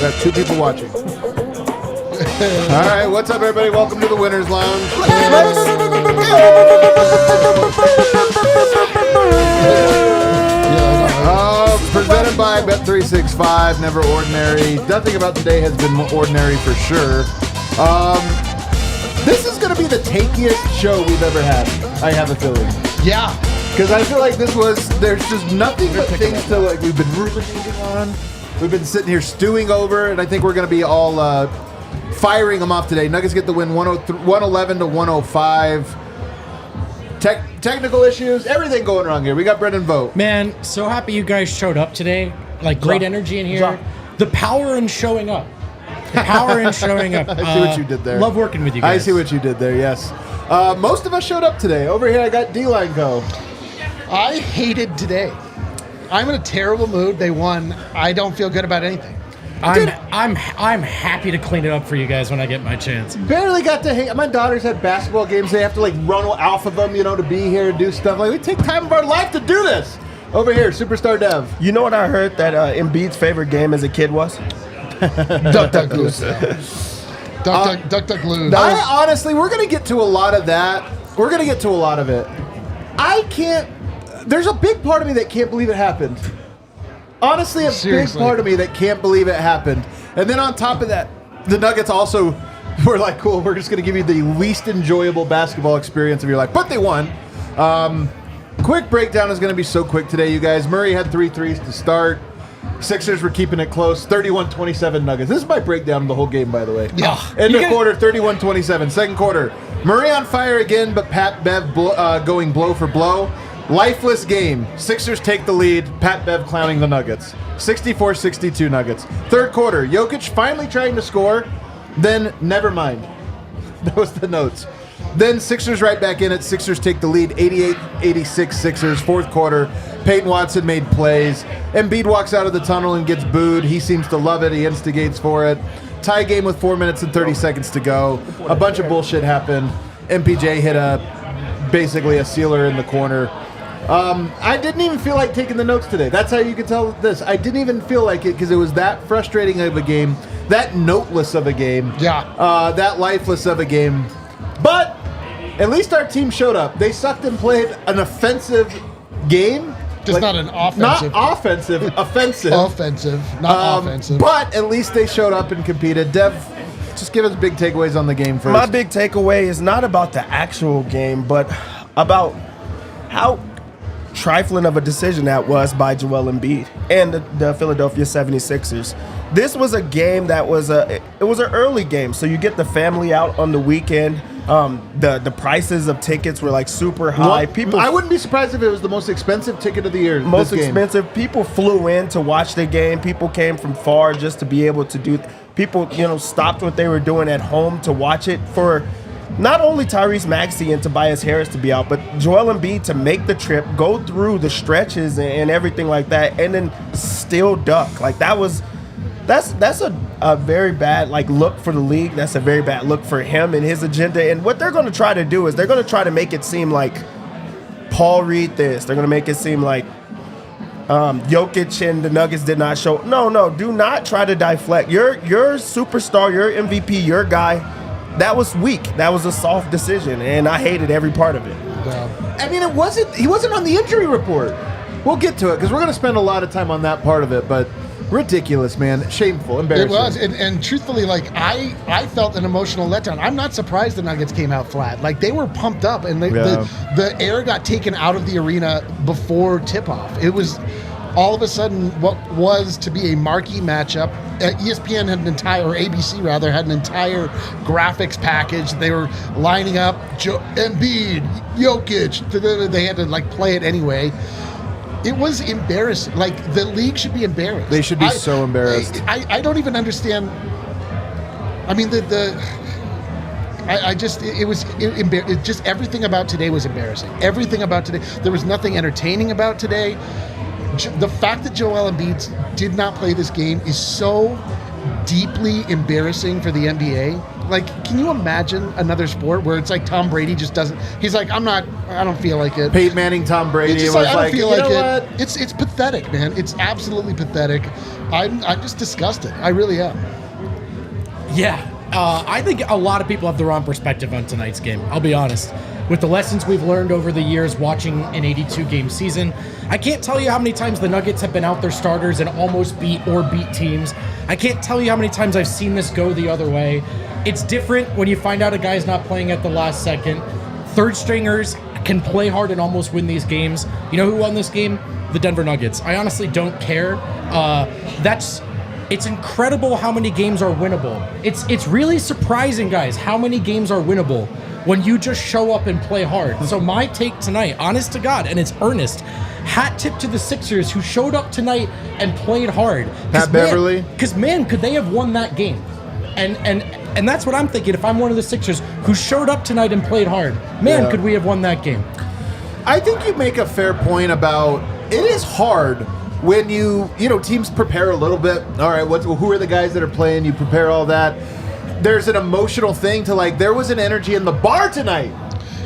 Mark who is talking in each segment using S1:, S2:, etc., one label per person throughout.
S1: We got 2 people watching. All right, what's up, everybody? Welcome to the Winners Lounge. Presented by Bet365. Never ordinary. Nothing about today has been ordinary for sure. This is going to be the takiest show we've ever had. I have a feeling.
S2: Yeah.
S1: Because I feel like there's just nothing but things to, like, we've been ruminating on. We've been sitting here stewing over, and I think we're going to be all firing them off today. Nuggets get the win 111 to 105. Technical issues, everything going wrong here. We got Brendan Vogt.
S3: Man, so happy you guys showed up today. Like, great energy in here. The power in showing up. I see
S1: what you did there.
S3: Love working with you guys.
S1: I see what you did there, yes. Most of us showed up today. Over here, I got D-Line Co.
S2: I hated today. I'm in a terrible mood. They won. I don't feel good about anything.
S3: I'm happy to clean it up for you guys when I get my chance.
S1: Barely got to hang. My daughters had basketball games. They have to, like, run off of them, to be here and do stuff. Like, we take time of our life to do this. Over here, Superstar Dev.
S4: You know what I heard that Embiid's favorite game as a kid was?
S2: Duck, duck, goose. Duck, duck, lose.
S1: Honestly, we're going to get to a lot of that. We're going to get to a lot of it. There's a big part of me that can't believe it happened. Honestly, big part of me that can't believe it happened. And then on top of that, the Nuggets also were like, cool, we're just going to give you the least enjoyable basketball experience of your life. But they won. Quick breakdown is going to be so quick today, you guys. Murray had 3 threes to start. Sixers were keeping it close. 31-27 Nuggets. This is my breakdown of the whole game, by the way.
S2: Yeah.
S1: End of quarter, 31-27. Second quarter, Murray on fire again, but Pat Bev going blow for blow. Lifeless game. Sixers take the lead. Pat Bev clowning the Nuggets. 64-62 Nuggets. Third quarter, Jokic finally trying to score. Then, never mind. That was the notes. Then Sixers right back in it. Sixers take the lead. 88-86 Sixers. Fourth quarter, Peyton Watson made plays. Embiid walks out of the tunnel and gets booed. He seems to love it. He instigates for it. Tie game with 4 minutes and 30 seconds to go. A bunch of bullshit happened. MPJ hit basically a sealer in the corner. I didn't even feel like taking the notes today. That's how you can tell this. I didn't even feel like it because it was that frustrating of a game, that noteless of a game, that lifeless of a game. But at least our team showed up. They sucked and played an offensive game.
S2: Just not an offensive.
S1: Not offensive, offensive.
S2: Offensive, not offensive.
S1: But at least they showed up and competed. Dev, just give us big takeaways on the game first.
S4: My big takeaway is not about the actual game, but about how trifling of a decision that was by Joel Embiid and the Philadelphia 76ers. This was a game that was an early game, so you get the family out on the weekend. The prices of tickets were like super high.
S1: I wouldn't be surprised if it was the most expensive ticket of the year.
S4: Most expensive. People flew in to watch the game. People came from far just to be able to do. People, stopped what they were doing at home to watch it for. Not only Tyrese Maxey and Tobias Harris to be out, but Joel Embiid to make the trip, go through the stretches and everything like that, and then still duck. Like that's a very bad look for the league. That's a very bad look for him and his agenda. And what they're going to try to do is they're going to try to make it seem like Paul Reed this. They're going to make it seem like Jokic and the Nuggets did not show. No, do not try to deflect. Your superstar, your MVP, your guy. That was weak. That was a soft decision, and I hated every part of it.
S1: I mean, he wasn't on the injury report. We'll get to it because we're going to spend a lot of time on that part of it, but ridiculous, man. Shameful, embarrassing.
S2: It was, and truthfully, I felt an emotional letdown. I'm not surprised the Nuggets came out flat. Like, they were pumped up, and the air got taken out of the arena before tip-off. It was all of a sudden, what was to be a marquee matchup, ESPN had an entire, or ABC rather, had an entire graphics package. They were lining up Embiid, Jokic. They had to like play it anyway. It was embarrassing. Like, the league should be embarrassed.
S1: They should be so embarrassed.
S2: I don't even understand. I mean, just everything about today was embarrassing. Everything about today. There was nothing entertaining about today. The fact that Joel Embiid did not play this game is so deeply embarrassing for the NBA. Like, can you imagine another sport where it's like Tom Brady just doesn't? He's like, I don't feel like it.
S1: Peyton Manning, Tom Brady.
S2: It's just
S1: was
S2: like, I don't feel like it.
S1: What?
S2: It's pathetic, man. It's absolutely pathetic. I'm just disgusted. I really am.
S3: Yeah. I think a lot of people have the wrong perspective on tonight's game. I'll be honest. With the lessons we've learned over the years watching an 82-game season, I can't tell you how many times the Nuggets have been out their starters and almost beat teams. I can't tell you how many times I've seen this go the other way. It's different when you find out a guy's not playing at the last second. Third stringers can play hard and almost win these games. You know who won this game? The Denver Nuggets. I honestly don't care. It's incredible how many games are winnable. It's really surprising, guys, how many games are winnable when you just show up and play hard. So my take tonight, honest to God, and it's earnest, hat tip to the Sixers who showed up tonight and played hard.
S1: Pat Beverly.
S3: Because, man, could they have won that game? And that's what I'm thinking. If I'm one of the Sixers who showed up tonight and played hard, man, could we have won that game?
S1: I think you make a fair point about it is hard when teams prepare a little bit. All right, who are the guys that are playing? You prepare all that. There's an emotional thing to, like, there was an energy in the bar tonight.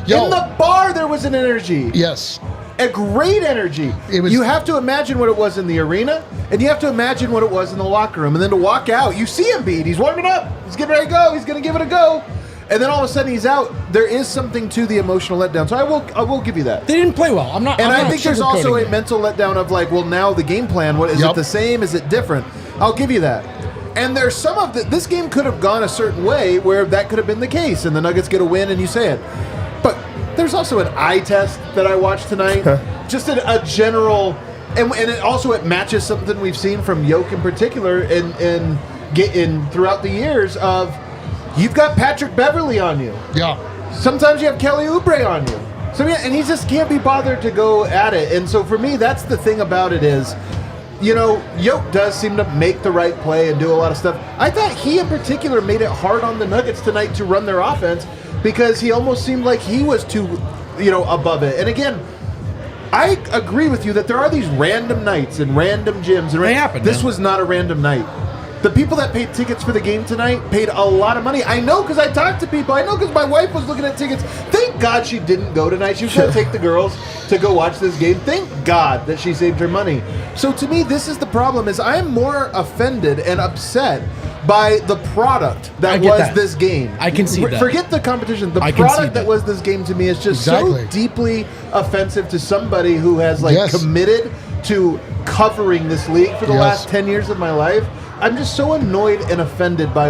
S1: In the bar, there was an energy.
S2: Yes.
S1: A great energy. You have to imagine what it was in the arena, and you have to imagine what it was in the locker room. And then to walk out, you see Embiid. He's warming up. He's getting ready to go. He's going to give it a go. And then all of a sudden he's out. There is something to the emotional letdown. So I will give you that.
S3: They didn't play well.
S1: I think there's also a mental letdown of, like, well, now the game plan, what is it the same? Is it different? I'll give you that. And there's some of this game could have gone a certain way where that could have been the case, and the Nuggets get a win, and you say it. But there's also an eye test that I watched tonight. Just a general, and it matches something we've seen from Jokic in particular in throughout the years of you've got Patrick Beverly on you.
S2: Yeah.
S1: Sometimes you have Kelly Oubre on you. So and he just can't be bothered to go at it. And so for me, that's the thing about it is, Jokic does seem to make the right play and do a lot of stuff. I thought he in particular made it hard on the Nuggets tonight to run their offense because he almost seemed like he was too, above it. And again, I agree with you that there are these random nights and random gyms. And
S3: they happen.
S1: This was not a random night. The people that paid tickets for the game tonight paid a lot of money. I know because I talked to people. I know because my wife was looking at tickets. Thank God she didn't go tonight. She was going to take the girls to go watch this game. Thank God that she saved her money. So to me, this is the problem, is I am more offended and upset by the product that was this game.
S3: I can see that.
S1: Forget the competition. The product that was this game to me is just so deeply offensive to somebody who has committed to covering this league for the last 10 years of my life. I'm just so annoyed and offended by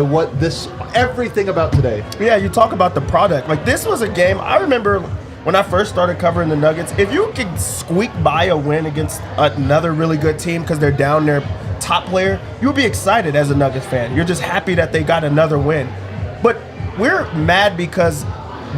S1: everything about today.
S4: Yeah, you talk about the product. Like, this was a game, I remember when I first started covering the Nuggets, if you could squeak by a win against another really good team because they're down their top player, you would be excited as a Nuggets fan. You're just happy that they got another win. But we're mad because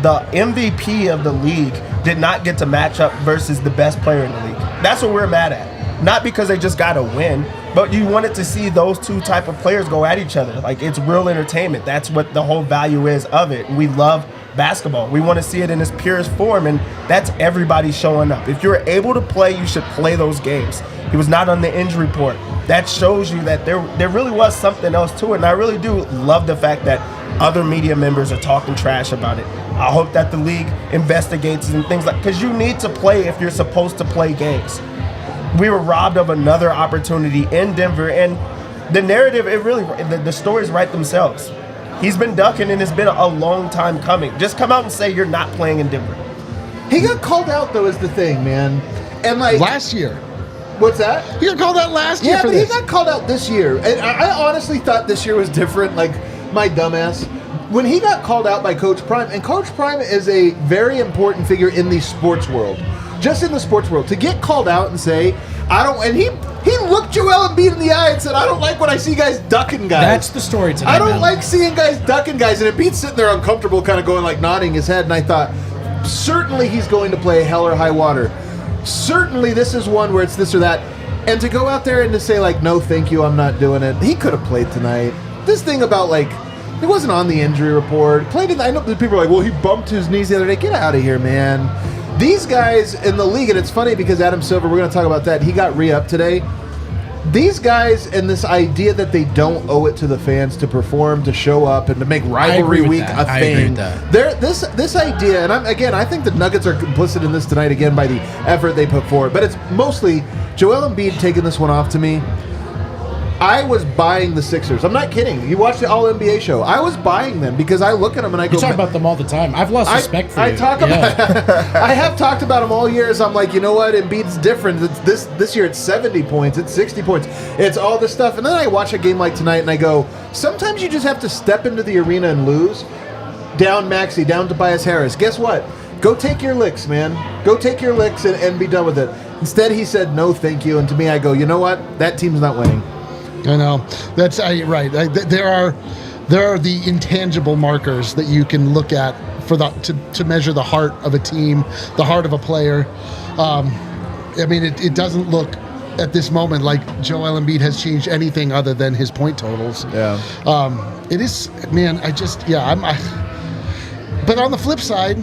S4: the MVP of the league did not get to match up versus the best player in the league. That's what we're mad at. Not because they just got a win, but you wanted to see those two type of players go at each other. Like, it's real entertainment. That's what the whole value is of it. We love basketball. We want to see it in its purest form, and that's everybody showing up. If you're able to play, you should play those games. He was not on the injury report. That shows you that there really was something else to it, and I really do love the fact that other media members are talking trash about it. I hope that the league investigates and things because you need to play if you're supposed to play games. We were robbed of another opportunity in Denver, and the narrative, the stories write themselves. He's been ducking, and it's been a long time coming. Just come out and say you're not playing in Denver.
S1: He got called out, though, is the thing, man. And
S2: last year.
S1: What's that?
S2: He got called out last year for this.
S1: He got called out this year. And I honestly thought this year was different, like my dumbass. When he got called out by Coach Prime, and Coach Prime is a very important figure in the sports world. Just in the sports world. To get called out and say, I don't. And he looked Joel Embiid in the eye and said, "I don't like when I see guys ducking guys."
S3: That's the story tonight.
S1: I don't
S3: man.
S1: like seeing guys ducking guys. And Embiid's sitting there uncomfortable, kind of going like nodding his head. And I thought, certainly he's going to play hell or high water. Certainly this is one where it's this or that. And to go out there and to say like, no, thank you, I'm not doing it. He could have played tonight. This thing about like, he wasn't on the injury report. Played in. I know that people are like, well, he bumped his knees the other day. Get out of here, man. These guys in the league, and it's funny because Adam Silver, we're going to talk about that. He got re-upped today. These guys and this idea that they don't owe it to the fans to perform, to show up, and to make rivalry week a thing.
S3: I agree with that.
S1: This idea, and I think the Nuggets are complicit in this tonight again by the effort they put forward. But it's mostly Joel Embiid taking this one off to me. I was buying the Sixers. I'm not kidding. You watch the All-NBA show. I was buying them because I look at them and I go...
S3: You talk about them all the time. I've lost respect for you.
S1: I have talked about them all years. I'm like, you know what? Embiid's different. It's this year it's 70 points. It's 60 points. It's all this stuff. And then I watch a game like tonight and I go, sometimes you just have to step into the arena and lose. Down Maxey, down Tobias Harris. Guess what? Go take your licks, man. Go take your licks and be done with it. Instead, he said, no, thank you. And to me, I go, you know what? That team's not winning.
S2: I know. That's right. There are the intangible markers that you can look at for to measure the heart of a team, the heart of a player. I mean, it doesn't look at this moment like Joel Embiid has changed anything other than his point totals.
S1: Yeah.
S2: It is, man. But on the flip side,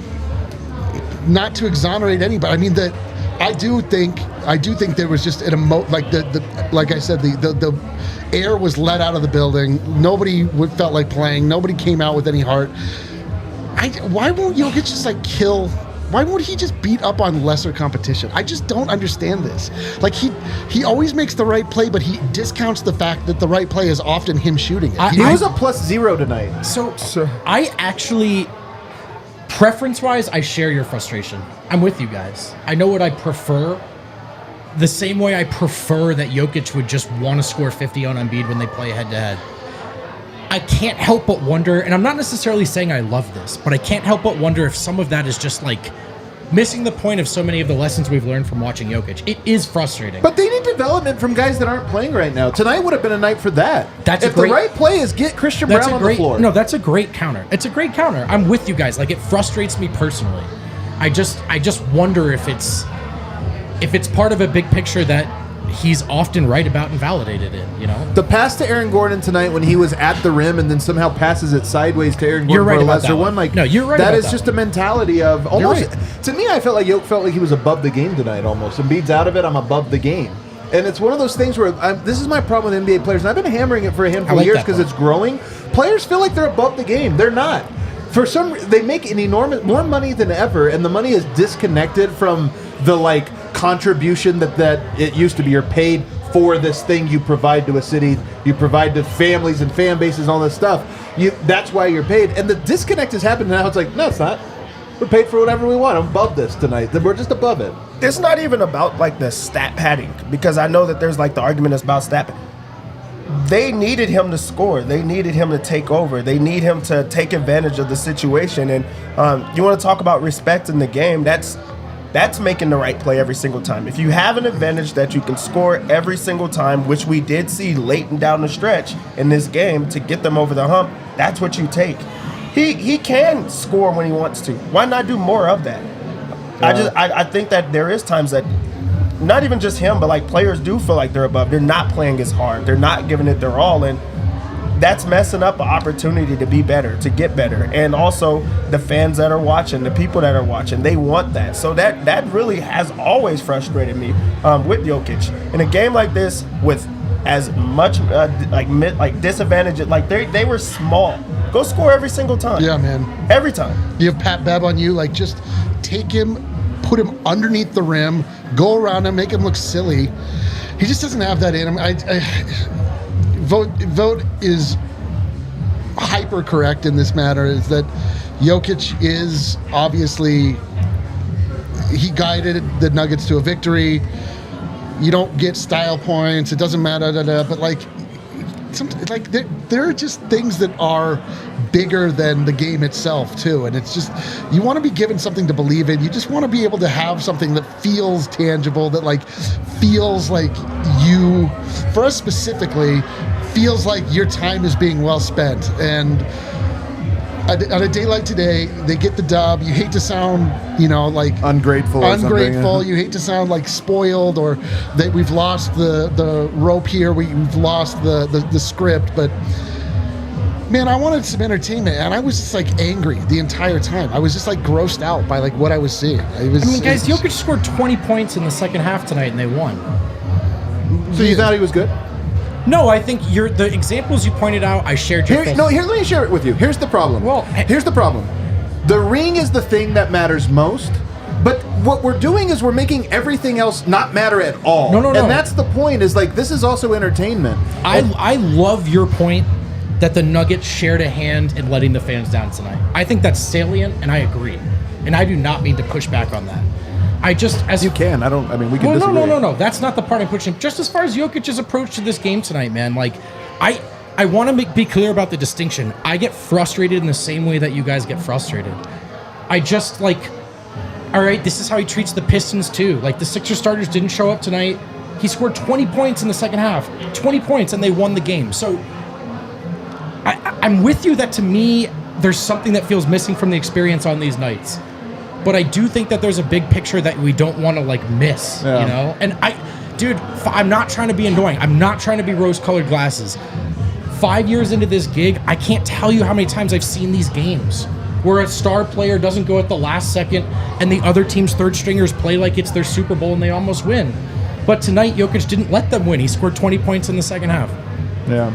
S2: not to exonerate anybody. I mean that. I do think there was just an like I said, the air was let out of the building. Nobody felt like playing. Nobody came out with any heart. Why won't Jokic just like kill? Why won't he just beat up on lesser competition? I just don't understand this. Like he always makes the right play, but he discounts the fact that the right play is often him shooting it.
S1: He was a +0 tonight.
S3: So I actually, preference-wise, I share your frustration. I'm with you guys. I know what I prefer. The same way I prefer that Jokic would just want to score 50 on Embiid when they play head-to-head. I can't help but wonder, and I'm not necessarily saying I love this, but I can't help but wonder if some of that is just like missing the point of so many of the lessons we've learned from watching Jokic. It is frustrating.
S1: But they need development from guys that aren't playing right now. Tonight would have been a night for that.
S3: If
S1: the right play is get Christian Brown on the floor.
S3: No, that's a great counter. It's a great counter. I'm with you guys. Like, it frustrates me personally. I just wonder if it's part of a big picture that he's often right about and validated in, you know?
S1: The pass to Aaron Gordon tonight when he was at the rim and then somehow passes it sideways to Aaron Gordon
S3: You're right
S1: for a
S3: about
S1: lesser
S3: that
S1: one. Like,
S3: no, you're right
S1: that
S3: about
S1: is
S3: that
S1: just
S3: one.
S1: a mentality of almost.
S3: Right.
S1: To me, I felt like he was above the game tonight almost. Embiid's out of it, I'm above the game. And it's one of those things where this is my problem with NBA players, and I've been hammering it for a handful of years because it's growing. Players feel like they're above the game. They're not. For they make an enormous more money than ever, and the money is disconnected from the like contribution that it used to be. You're paid for this thing you provide to a city, you provide to families and fan bases, all this stuff. That's why you're paid. And the disconnect has happened now. It's like, no, it's not. We're paid for whatever we want. I'm above this tonight. We're just above it.
S4: It's not even about like the stat padding, because I know that there's like the argument is about stat padding. They needed him to score. They needed him to take over. They need him to take advantage of the situation. And you want to talk about respect in the game, that's making the right play every single time. If you have an advantage that you can score every single time, which we did see late and down the stretch in this game to get them over the hump, that's what you take. He can score when he wants to. Why not do more of that? I think that there is times that not even just him, but like players do feel like they're above. They're not playing as hard. They're not giving it their all, and that's messing up an opportunity to be better, to get better. And also the fans that are watching, the people that are watching, they want that. So that really has always frustrated me with Jokic. In a game like this, with as much like disadvantage, like they were small. Go score every single time.
S2: Yeah, man.
S4: Every time. You
S2: have Pat Bev on you, like just take him, put him underneath the rim, go around him, make him look silly. He just doesn't have that in him. Vogt is hyper correct in this matter, is that Jokic is obviously, he guided the Nuggets to a victory. You don't get style points. It doesn't matter, but like there are just things that are bigger than the game itself too. And it's just, you want to be given something to believe in. You just want to be able to have something that feels tangible, that like feels like you, for us specifically, feels like your time is being well spent. And on a day like today, they get the dub. You hate to sound, like
S1: ungrateful.
S2: You hate to sound like spoiled, or that we've lost the rope here. We've lost the script. But man, I wanted some entertainment, and I was just like angry the entire time. I was just like grossed out by like what I was seeing.
S3: Guys, Jokic scored 20 points in the second half tonight, and they won.
S1: So you thought he was good?
S3: No, I think the examples you pointed out, I shared your
S1: let me share it with you. Here's the problem. Here's the problem. The ring is the thing that matters most, but what we're doing is we're making everything else not matter at all.
S3: No.
S1: And that's the point, is like, this is also entertainment.
S3: I love your point that the Nuggets shared a hand in letting the fans down tonight. I think that's salient, and I agree. And I do not mean to push back on that. We can disagree. No. That's not the part I'm pushing. Just as far as Jokic's approach to this game tonight, man, like, I want to be clear about the distinction. I get frustrated in the same way that you guys get frustrated. I just, like, all right, this is how he treats the Pistons, too. Like, the Sixers starters didn't show up tonight. He scored 20 points in the second half. 20 points, and they won the game. So I'm with you that, to me, there's something that feels missing from the experience on these nights. But I do think that there's a big picture that we don't want to, like, miss, And I'm not trying to be annoying. I'm not trying to be rose-colored glasses. 5 years into this gig, I can't tell you how many times I've seen these games where a star player doesn't go at the last second and the other team's third stringers play like it's their Super Bowl and they almost win. But tonight, Jokic didn't let them win. He scored 20 points in the second half.
S1: Yeah.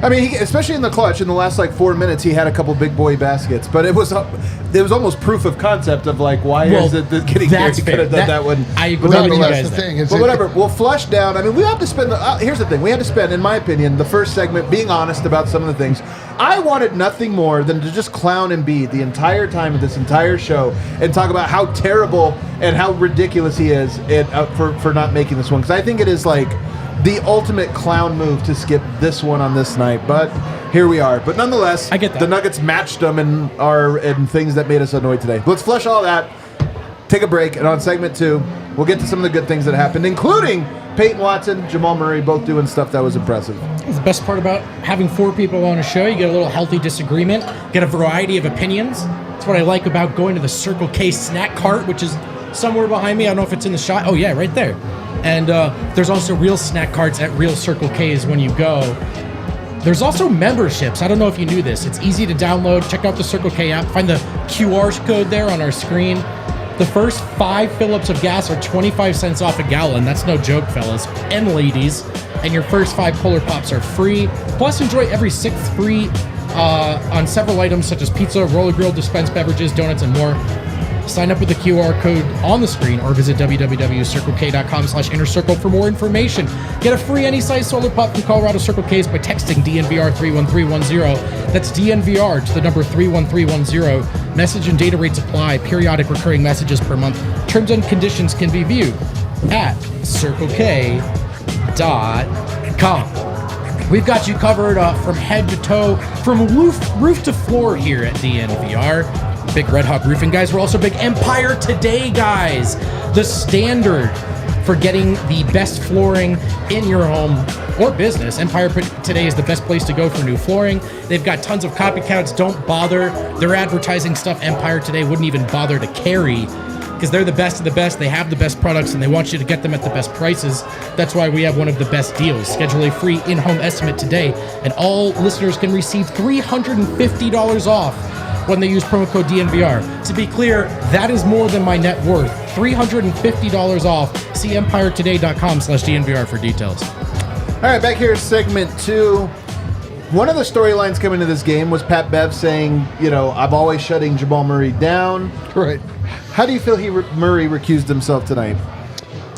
S1: I mean, especially in the clutch, in the last 4 minutes, he had a couple big boy baskets. But it was almost proof of concept of why is it that getting here? He could have done that one.
S3: I agree with you guys.
S1: But whatever, we'll flush down. I mean, we have to spend. Here's the thing: we had to spend, in my opinion, the first segment being honest about some of the things. I wanted nothing more than to just clown Embiid the entire time of this entire show and talk about how terrible and how ridiculous he is for not making this one, because I think it is like the ultimate clown move to skip this one on this night, but here we are. But nonetheless,
S3: I get that.
S1: The Nuggets matched them in things that made us annoyed today. Let's flush all that, take a break, and on segment 2, we'll get to some of the good things that happened, including Peyton Watson, Jamal Murray, both doing stuff that was impressive.
S3: The best part about having 4 people on a show, you get a little healthy disagreement, get a variety of opinions. That's what I like about going to the Circle K snack cart, which is somewhere behind me. I don't know if it's in the shot. Oh, yeah, right there. And there's also real snack carts at real Circle K's when you go. There's also memberships. I don't know if you knew this. It's easy to download. Check out the Circle K app. Find the QR code there on our screen. The first 5 fill-ups of gas are 25 cents off a gallon. That's no joke, fellas and ladies. And your first 5 Polar Pops are free. Plus, enjoy every 6th free on several items such as pizza, roller grill, dispensed beverages, donuts, and more. Sign up with the QR code on the screen or visit www.circlek.com/innercircle for more information. Get a free any-size solar pop from Colorado Circle K's by texting DNVR 31310. That's DNVR to the number 31310. Message and data rates apply. Periodic recurring messages per month. Terms and conditions can be viewed at circlek.com. We've got you covered from head to toe, from roof to floor here at DNVR. Big Red Hawk Roofing guys. We're also big Empire Today guys. The standard for getting the best flooring in your home or business. Empire Today is the best place to go for new flooring. They've got tons of copycats. Don't bother. Their advertising stuff Empire Today wouldn't even bother to carry, because they're the best of the best. They have the best products, and they want you to get them at the best prices. That's why we have one of the best deals. Schedule a free in-home estimate today, and all listeners can receive $350 off when they use promo code DNVR. To be clear, that is more than my net worth. $350 off. See empiretoday.com/DNVR for details.
S1: All right, back here, segment 2. One of the storylines coming to this game was Pat Bev saying, I'm always shutting Jamal Murray down.
S2: Right.
S1: How do you feel Murray recused himself tonight?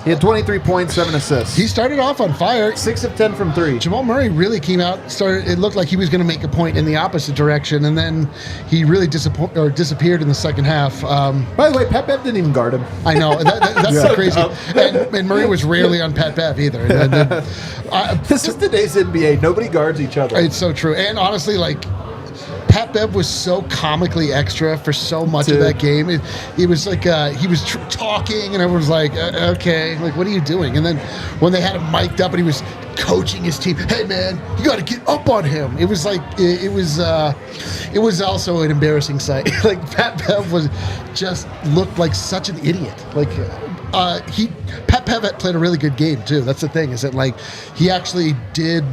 S1: He had 23 points, 7 assists.
S2: He started off on fire.
S1: 6 of 10 from 3.
S2: Jamal Murray really came out, it looked like he was going to make a point in the opposite direction, and then he really disappeared in the second half.
S1: By the way, Pat Bev didn't even guard him.
S2: I know. That's so crazy. And Murray was rarely on Pat Bev either.
S1: This is today's NBA. Nobody guards each other.
S2: It's so true. And honestly, Pat Bev was so comically extra for so much of that game. It was like he was talking, and everyone was like, okay, like, what are you doing? And then when they had him mic'd up and he was coaching his team, hey, man, you got to get up on him. It was like, it was also an embarrassing sight. Like, Pat Bev looked like such an idiot. Like, Pat Bev played a really good game, too. That's the thing, is that, like, he actually did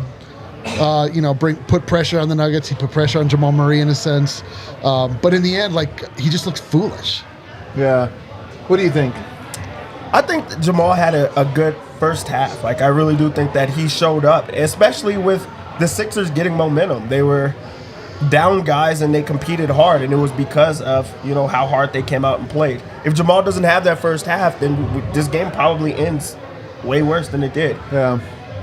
S2: put pressure on the Nuggets. He put pressure on Jamal Murray in a sense. But in the end, like, he just looked foolish.
S1: Yeah. What do you think?
S4: I think that Jamal had a good first half. Like, I really do think that he showed up, especially with the Sixers getting momentum. They were down guys and they competed hard, and it was because of, how hard they came out and played. If Jamal doesn't have that first half, then this game probably ends way worse than it did.
S1: Yeah.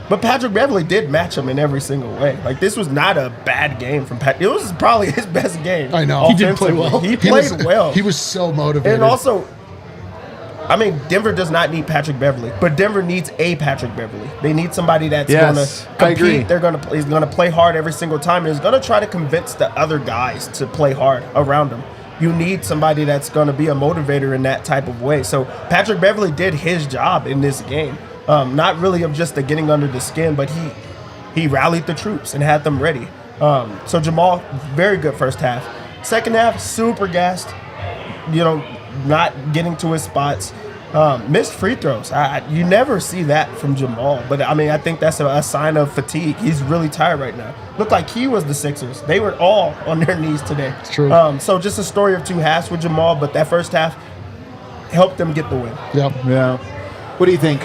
S4: But Patrick Beverley did match him in every single way. Like, this was not a bad game from Pat. It was probably his best game.
S2: I know.
S3: He did play well.
S4: He played well.
S2: He was so motivated.
S4: And also, I mean, Denver does not need Patrick Beverley, but Denver needs a Patrick Beverley. They need somebody that's going to compete. He's going to play hard every single time, and is going to try to convince the other guys to play hard around him. You need somebody that's going to be a motivator in that type of way. So Patrick Beverley did his job in this game. Not really of just the getting under the skin, but he rallied the troops and had them ready. So Jamal, very good first half. Second half, super gassed. Not getting to his spots. Missed free throws. You never see that from Jamal. But, I mean, I think that's a sign of fatigue. He's really tired right now. Looked like he was the Sixers. They were all on their knees today.
S2: It's true.
S4: So just a story of two halves with Jamal, but that first half helped them get the win.
S2: Yep.
S1: Yeah. What do you think?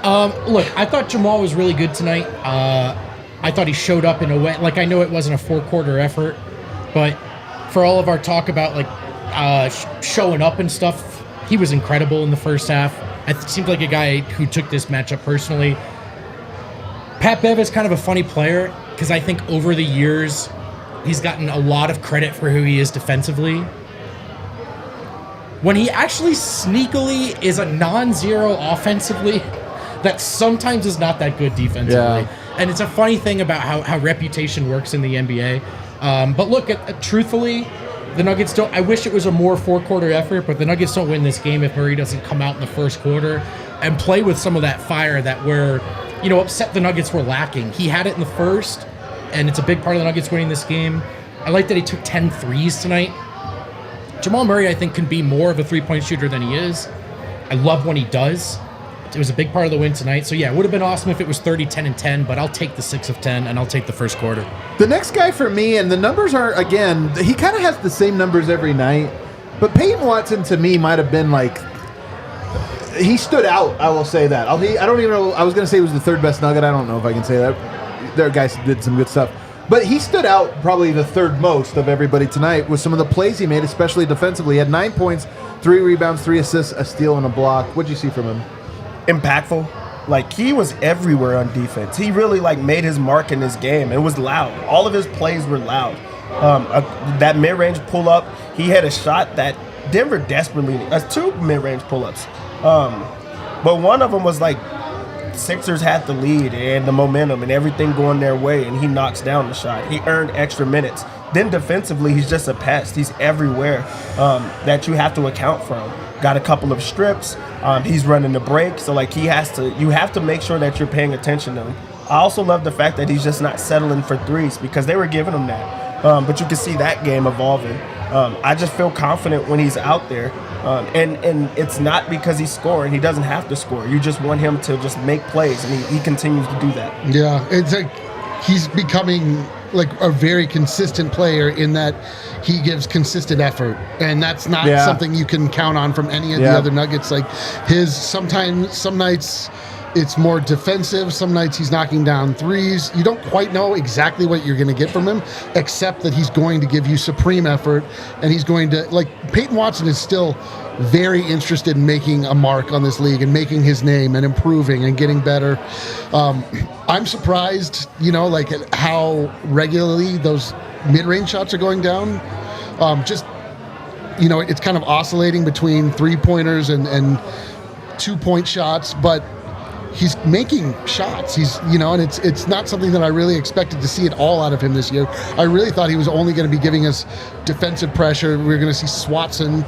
S3: Look, I thought Jamal was really good tonight. I thought he showed up in a way, like, I know it wasn't a 4-quarter effort, but for all of our talk about, like, showing up and stuff, he was incredible in the first half. It seemed like a guy who took this matchup personally. Pat Bev is kind of a funny player because I think over the years he's gotten a lot of credit for who he is defensively. When he actually sneakily is a non-zero offensively, that sometimes is not that good defensively. Yeah. And it's a funny thing about how reputation works in the NBA. But look, truthfully, the Nuggets don't. I wish it was a more 4-quarter effort, but the Nuggets don't win this game if Murray doesn't come out in the first quarter and play with some of that fire that upset the Nuggets were lacking. He had it in the first, and it's a big part of the Nuggets winning this game. I like that he took 10 threes tonight. Jamal Murray, I think, can be more of a three-point shooter than he is. I love when he does. It was a big part of the win tonight. So, yeah, it would have been awesome if it was 30, 10, and 10, but I'll take the 6 of 10, and I'll take the first quarter.
S1: The next guy for me, and the numbers are, again, he kind of has the same numbers every night, but Peyton Watson, to me, might have been, like, he stood out, I will say that. I don't even know, I was going to say he was the third best Nugget. I don't know if I can say that. There are guys who did some good stuff. But he stood out probably the third most of everybody tonight with some of the plays he made, especially defensively. He had 9 points, 3 rebounds, 3 assists, a steal, and a block. What'd you see from him?
S4: Impactful. Like, he was everywhere on defense. He really, like, made his mark in his game. It was loud. All of his plays were loud. That mid-range pull-up, he had a shot that Denver desperately needed. That's 2 mid-range pull-ups. But one of them was, like, Sixers had the lead and the momentum and everything going their way, and he knocks down the shot. He earned extra minutes. Then defensively, he's just a pest. He's everywhere that you have to account for him. Got a couple of strips. He's running the break. So, like, you have to make sure that you're paying attention to him. I also love the fact that he's just not settling for threes because they were giving him that. But you can see that game evolving. I just feel confident when he's out there. And it's not because he's scoring. He doesn't have to score. You just want him to just make plays, and he continues to do that.
S2: Yeah, it's like he's becoming like a very consistent player in that he gives consistent effort, and that's not something you can count on from any of the other Nuggets. Like some nights it's more defensive. Some nights he's knocking down threes. You don't quite know exactly what you're going to get from him, except that he's going to give you supreme effort, and he's going to, like, Peyton Watson is still very interested in making a mark on this league and making his name and improving and getting better. I'm surprised, like at how regularly those mid-range shots are going down. It's kind of oscillating between 3-pointers and 2-point shots, but he's making shots. He's, and it's not something that I really expected to see it all out of him this year. I really thought he was only going to be giving us defensive pressure. We were going to see Swatson.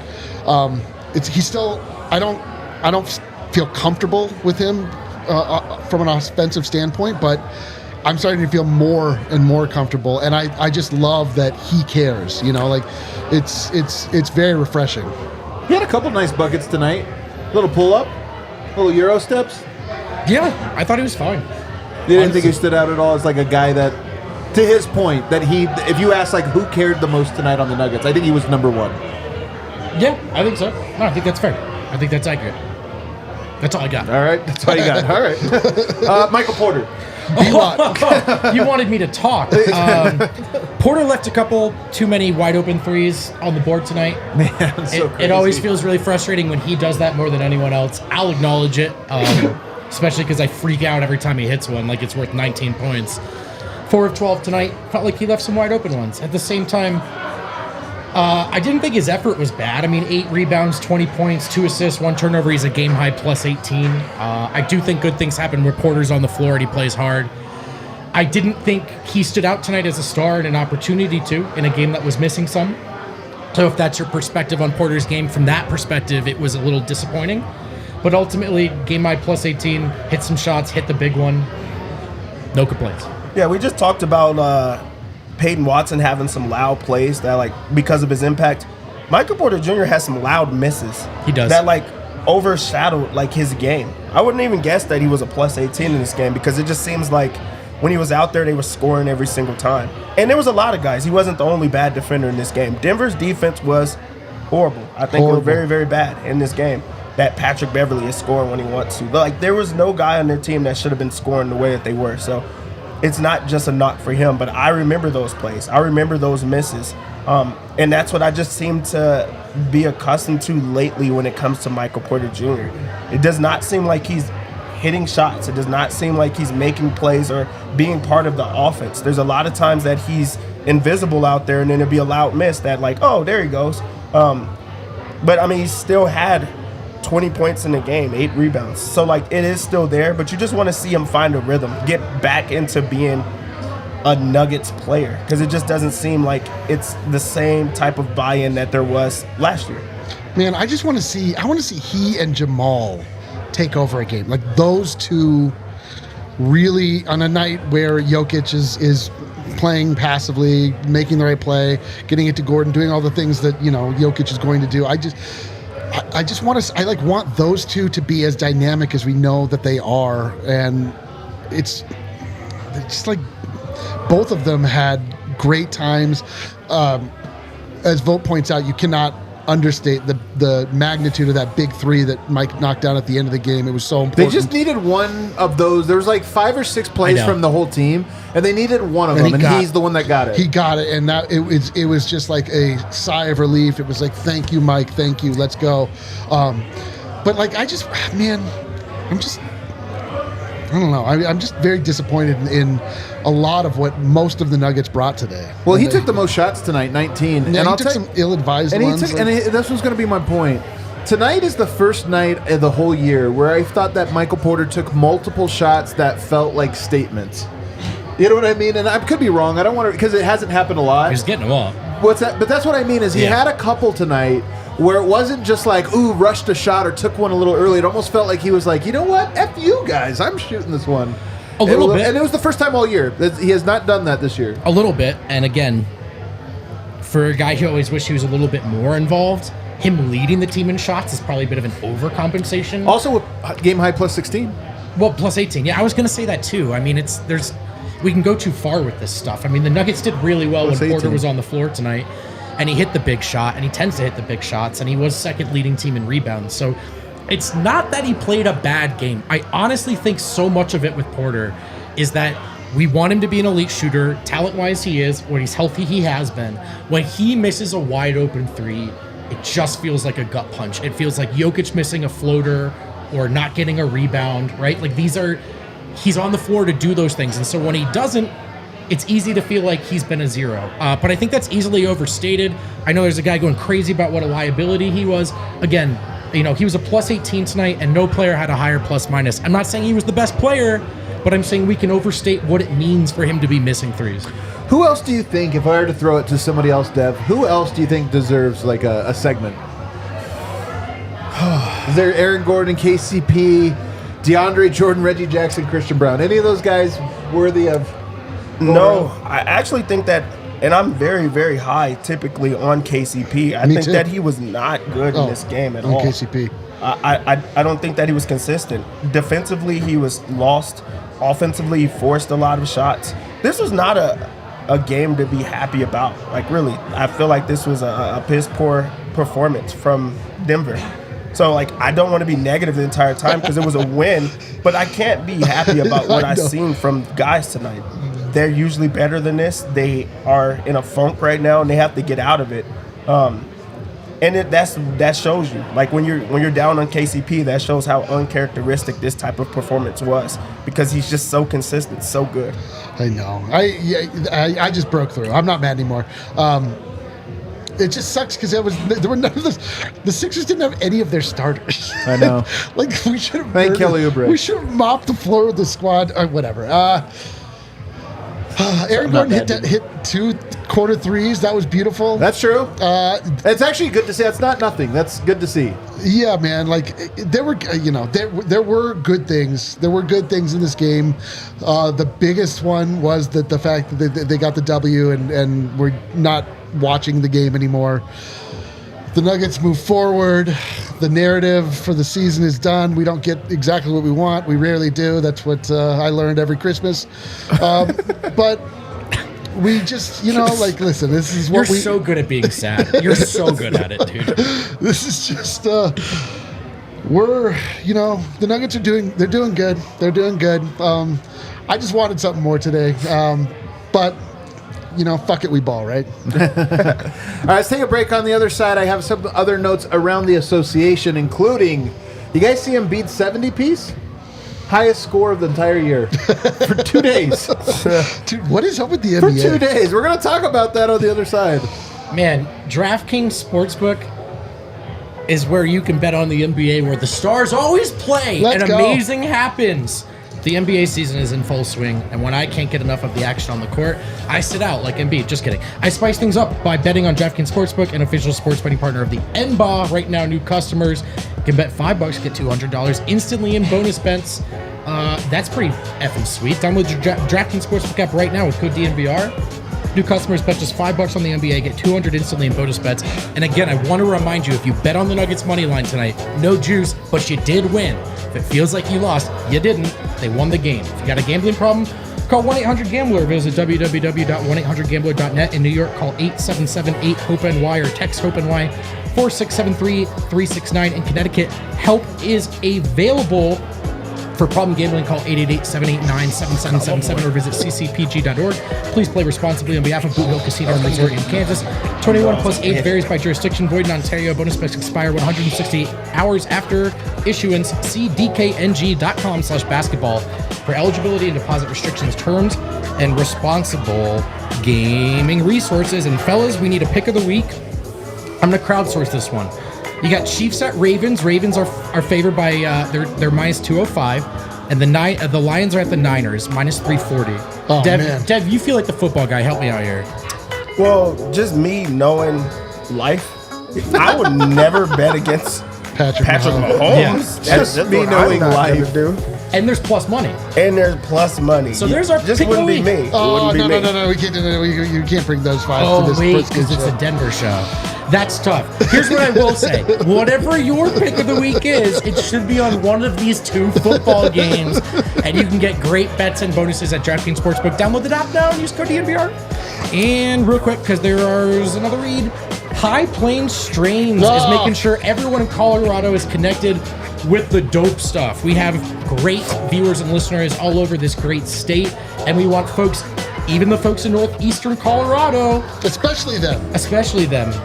S2: He's still. I don't feel comfortable with him from an offensive standpoint, but I'm starting to feel more and more comfortable, and I just love that he cares. It's very refreshing.
S1: He had a couple nice buckets tonight. Little pull up, little Euro steps.
S3: Yeah, I thought he was fine.
S1: You didn't think he stood out at all as like a guy that, to his point, that if you ask like who cared the most tonight on the Nuggets, I think he was number one.
S3: Yeah, I think so. No, I think that's fair. I think that's accurate. That's all I got.
S1: All right, that's all you got. All right. Michael Porter.
S3: You wanted me to talk. Porter left a couple too many wide open threes on the board tonight.
S1: Man, so crazy.
S3: It always feels really frustrating when he does that more than anyone else. I'll acknowledge it, especially because I freak out every time he hits one like it's worth 19 points. 4 of 12 tonight. Felt like he left some wide open ones. At the same time, I didn't think his effort was bad. I mean, 8 rebounds, 20 points, 2 assists, 1 turnover. He's a game-high plus 18. I do think good things happen when Porter's on the floor and he plays hard. I didn't think he stood out tonight as a star and an opportunity to in a game that was missing some. So if that's your perspective on Porter's game, from that perspective, it was a little disappointing. But ultimately, game-high plus 18, hit some shots, hit the big one. No complaints.
S4: Yeah, we just talked about Peyton Watson having some loud plays that, because of his impact. Michael Porter Jr. has some loud misses.
S3: He does.
S4: That, overshadowed, his game. I wouldn't even guess that he was a plus 18 in this game because it just seems like when he was out there, they were scoring every single time. And there was a lot of guys. He wasn't the only bad defender in this game. Denver's defense was horrible. I think they were very, very bad in this game. That Patrick Beverly is scoring when he wants to. There was no guy on their team that should have been scoring the way that they were. So it's not just a knock for him, but I remember those plays. I remember those misses. And that's what I just seem to be accustomed to lately when it comes to Michael Porter Jr. It does not seem like he's hitting shots. It does not seem like he's making plays or being part of the offense. There's a lot of times that he's invisible out there and then it'll be a loud miss that oh, there he goes. But, I mean, he still had 20 points in the game, 8 rebounds. So, it is still there, but you just want to see him find a rhythm, get back into being a Nuggets player, because it just doesn't seem like it's the same type of buy-in that there was last year.
S2: Man, I want to see he and Jamal take over a game. Those two really, on a night where Jokic is playing passively, making the right play, getting it to Gordon, doing all the things that, Jokic is going to do. I want those two to be as dynamic as we know that they are. And it's just both of them had great times. As Vogt points out, you cannot understate the magnitude of that big 3 that Mike knocked down at the end of the game. It was so important.
S1: They just needed one of those. There was 5 or 6 plays from the whole team, and they needed one of them, and he's the one that got it.
S2: He got it, and that it was just like a sigh of relief. It was thank you, Mike, thank you, let's go. But I don't know. I'm just very disappointed in a lot of what most of the Nuggets brought today.
S1: Well, he took the most shots tonight, 19.
S2: Yeah, and he took some ill-advised ones.
S1: This was going to be my point. Tonight is the first night of the whole year where I thought that Michael Porter took multiple shots that felt like statements. You know what I mean? And I could be wrong. I don't want to, because it hasn't happened a lot.
S3: He's getting them all.
S1: What's that? But that's what I mean is he had a couple tonight where it wasn't just rushed a shot or took one a little early. It almost felt like he was you know what? F you guys. I'm shooting this one.
S3: A little bit.
S1: And it was the first time all year. He has not done that this year.
S3: A little bit. And again, for a guy who always wished he was a little bit more involved, him leading the team in shots is probably a bit of an overcompensation.
S1: Also with game high plus 16.
S3: Well, plus 18. Yeah, I was going to say that too. I mean, we can go too far with this stuff. I mean, the Nuggets did really well when Porter was on the floor tonight. And he hit the big shot, and he tends to hit the big shots, and he was second leading team in rebounds. So it's not that he played a bad game. I honestly think so much of it with Porter is that we want him to be an elite shooter. Talent-wise, he is. When he's healthy, he has been. When he misses a wide-open 3, it just feels like a gut punch. It feels like Jokic missing a floater or not getting a rebound, right? He's on the floor to do those things. And so when he doesn't, it's easy to feel like he's been a 0. But I think that's easily overstated. I know there's a guy going crazy about what a liability he was. Again, He was a plus 18 tonight, and no player had a higher plus minus. I'm not saying he was the best player, but I'm saying we can overstate what it means for him to be missing threes.
S1: Who else do you think, if I were to throw it to somebody else, Dev, who else do you think deserves like a segment? Is there Aaron Gordon, KCP, DeAndre Jordan, Reggie Jackson, Christian Brown? Any of those guys worthy of?
S4: No, I actually think that, and I'm very, very high typically on KCP. I think
S2: too.
S4: that he was not good in this game at all.
S2: KCP.
S4: I don't think that he was consistent. Defensively, he was lost. Offensively, he forced a lot of shots. This was not a game to be happy about. Like, really, I feel like this was a piss poor performance from Denver. So, like, I don't want to be negative the entire time because it was a win, but I can't be happy about what I've seen from guys tonight. They're usually better than this. They are in a funk right now, and they have to get out of it. And that shows you. Like, when you're down on KCP, that shows how uncharacteristic this type of performance was because he's just so consistent, so good.
S2: I know. I just broke through. I'm not mad anymore. It just sucks because there were none of this. The Sixers didn't have any of their starters.
S1: I know.
S2: Like, we should have.
S1: Thank Kelly Oubre.
S2: We should have mopped the floor with the squad or whatever. Aaron Gordon hit 2 quarter threes. That was beautiful.
S1: That's true. It's actually good to see. That's not nothing. That's good to see.
S2: Yeah, man. Like, there were, there were good things. There were good things in this game. The biggest one was the fact that they got the W and we're not watching the game anymore. The Nuggets move forward. The narrative for the season is done. We don't get exactly what we want. We rarely do. That's what I learned every Christmas. But we just, listen, this is what
S3: You're so good at being sad. You're so good at it, dude.
S2: This is just, the Nuggets are doing good. They're doing good. I just wanted something more today. But fuck it, we ball, right?
S1: All right, let's take a break. On the other side, I have some other notes around the association, including, you guys see Embiid's 70-piece? Highest score of the entire year for 2 days.
S2: Dude, what is up with the NBA?
S1: For 2 days. We're going to talk about that on the other side.
S3: Man, DraftKings Sportsbook is where you can bet on the NBA, where the stars always play
S2: Let's
S3: and
S2: go.
S3: amazing happens. The NBA season is in full swing, and when I can't get enough of the action on the court, I sit out like Embiid. Just kidding. I spice things up by betting on DraftKings Sportsbook, an official sports betting partner of the NBA. Right now, new customers can bet $5, get $200 instantly in bonus bets. That's pretty effing sweet. Download your DraftKings Sportsbook app right now with code DNVR. New customers bet just $5 on the NBA, get $200 instantly in bonus bets. And again, I want to remind you, if you bet on the Nuggets money line tonight, no juice, but you did win. If it feels like you lost, you didn't. They won the game. If you got a gambling problem, call 1-800-GAMBLER. Visit www.1800gambler.net. In New York, call 877-8-HOPE-NY or text HOPE-NY 4673-369. In Connecticut, help is available. For problem gambling, call 888-789-7777 or visit ccpg.org. Please play responsibly on behalf of Boot Hill Casino and Resort in Kansas. 21 plus age varies by jurisdiction. Void in Ontario. Bonus bets expire 168 hours after issuance. See dkng.com/basketball for eligibility and deposit restrictions, terms, and responsible gaming resources. And fellas, we need a pick of the week. I'm going to crowdsource this one. You got Chiefs at Ravens. Ravens are favored by they're minus 205, and the Lions are at the Niners minus 340.
S2: Oh, man.
S3: Dev, you feel like the football guy. Help me out here.
S4: Well, just me knowing life, I would never bet against
S2: Patrick
S4: Mahomes.
S3: Yeah.
S4: That's
S1: me
S4: what
S1: knowing
S4: I'm not
S1: life.
S4: gonna do.
S3: And there's plus money.
S4: And there's plus money.
S3: So there's our
S4: just
S3: pick of
S4: wouldn't
S3: the
S4: be
S3: week.
S4: me.
S2: Oh,
S4: It wouldn't be me.
S2: no. We can't. You can't bring those five to
S3: Oh
S2: this.
S3: wait,
S2: Brisket
S3: because it's
S2: show.
S3: a Denver show. That's tough. Here's what I will say. Whatever your pick of the week is, it should be on one of these 2 football games. And you can get great bets and bonuses at DraftKings Sportsbook. Download the app now and use code DNVR. And real quick, because there's another read, High Plains Strains is making sure everyone in Colorado is connected with the dope stuff. We have great viewers and listeners all over this great state. And we want folks, even the folks in northeastern Colorado,
S2: Especially them.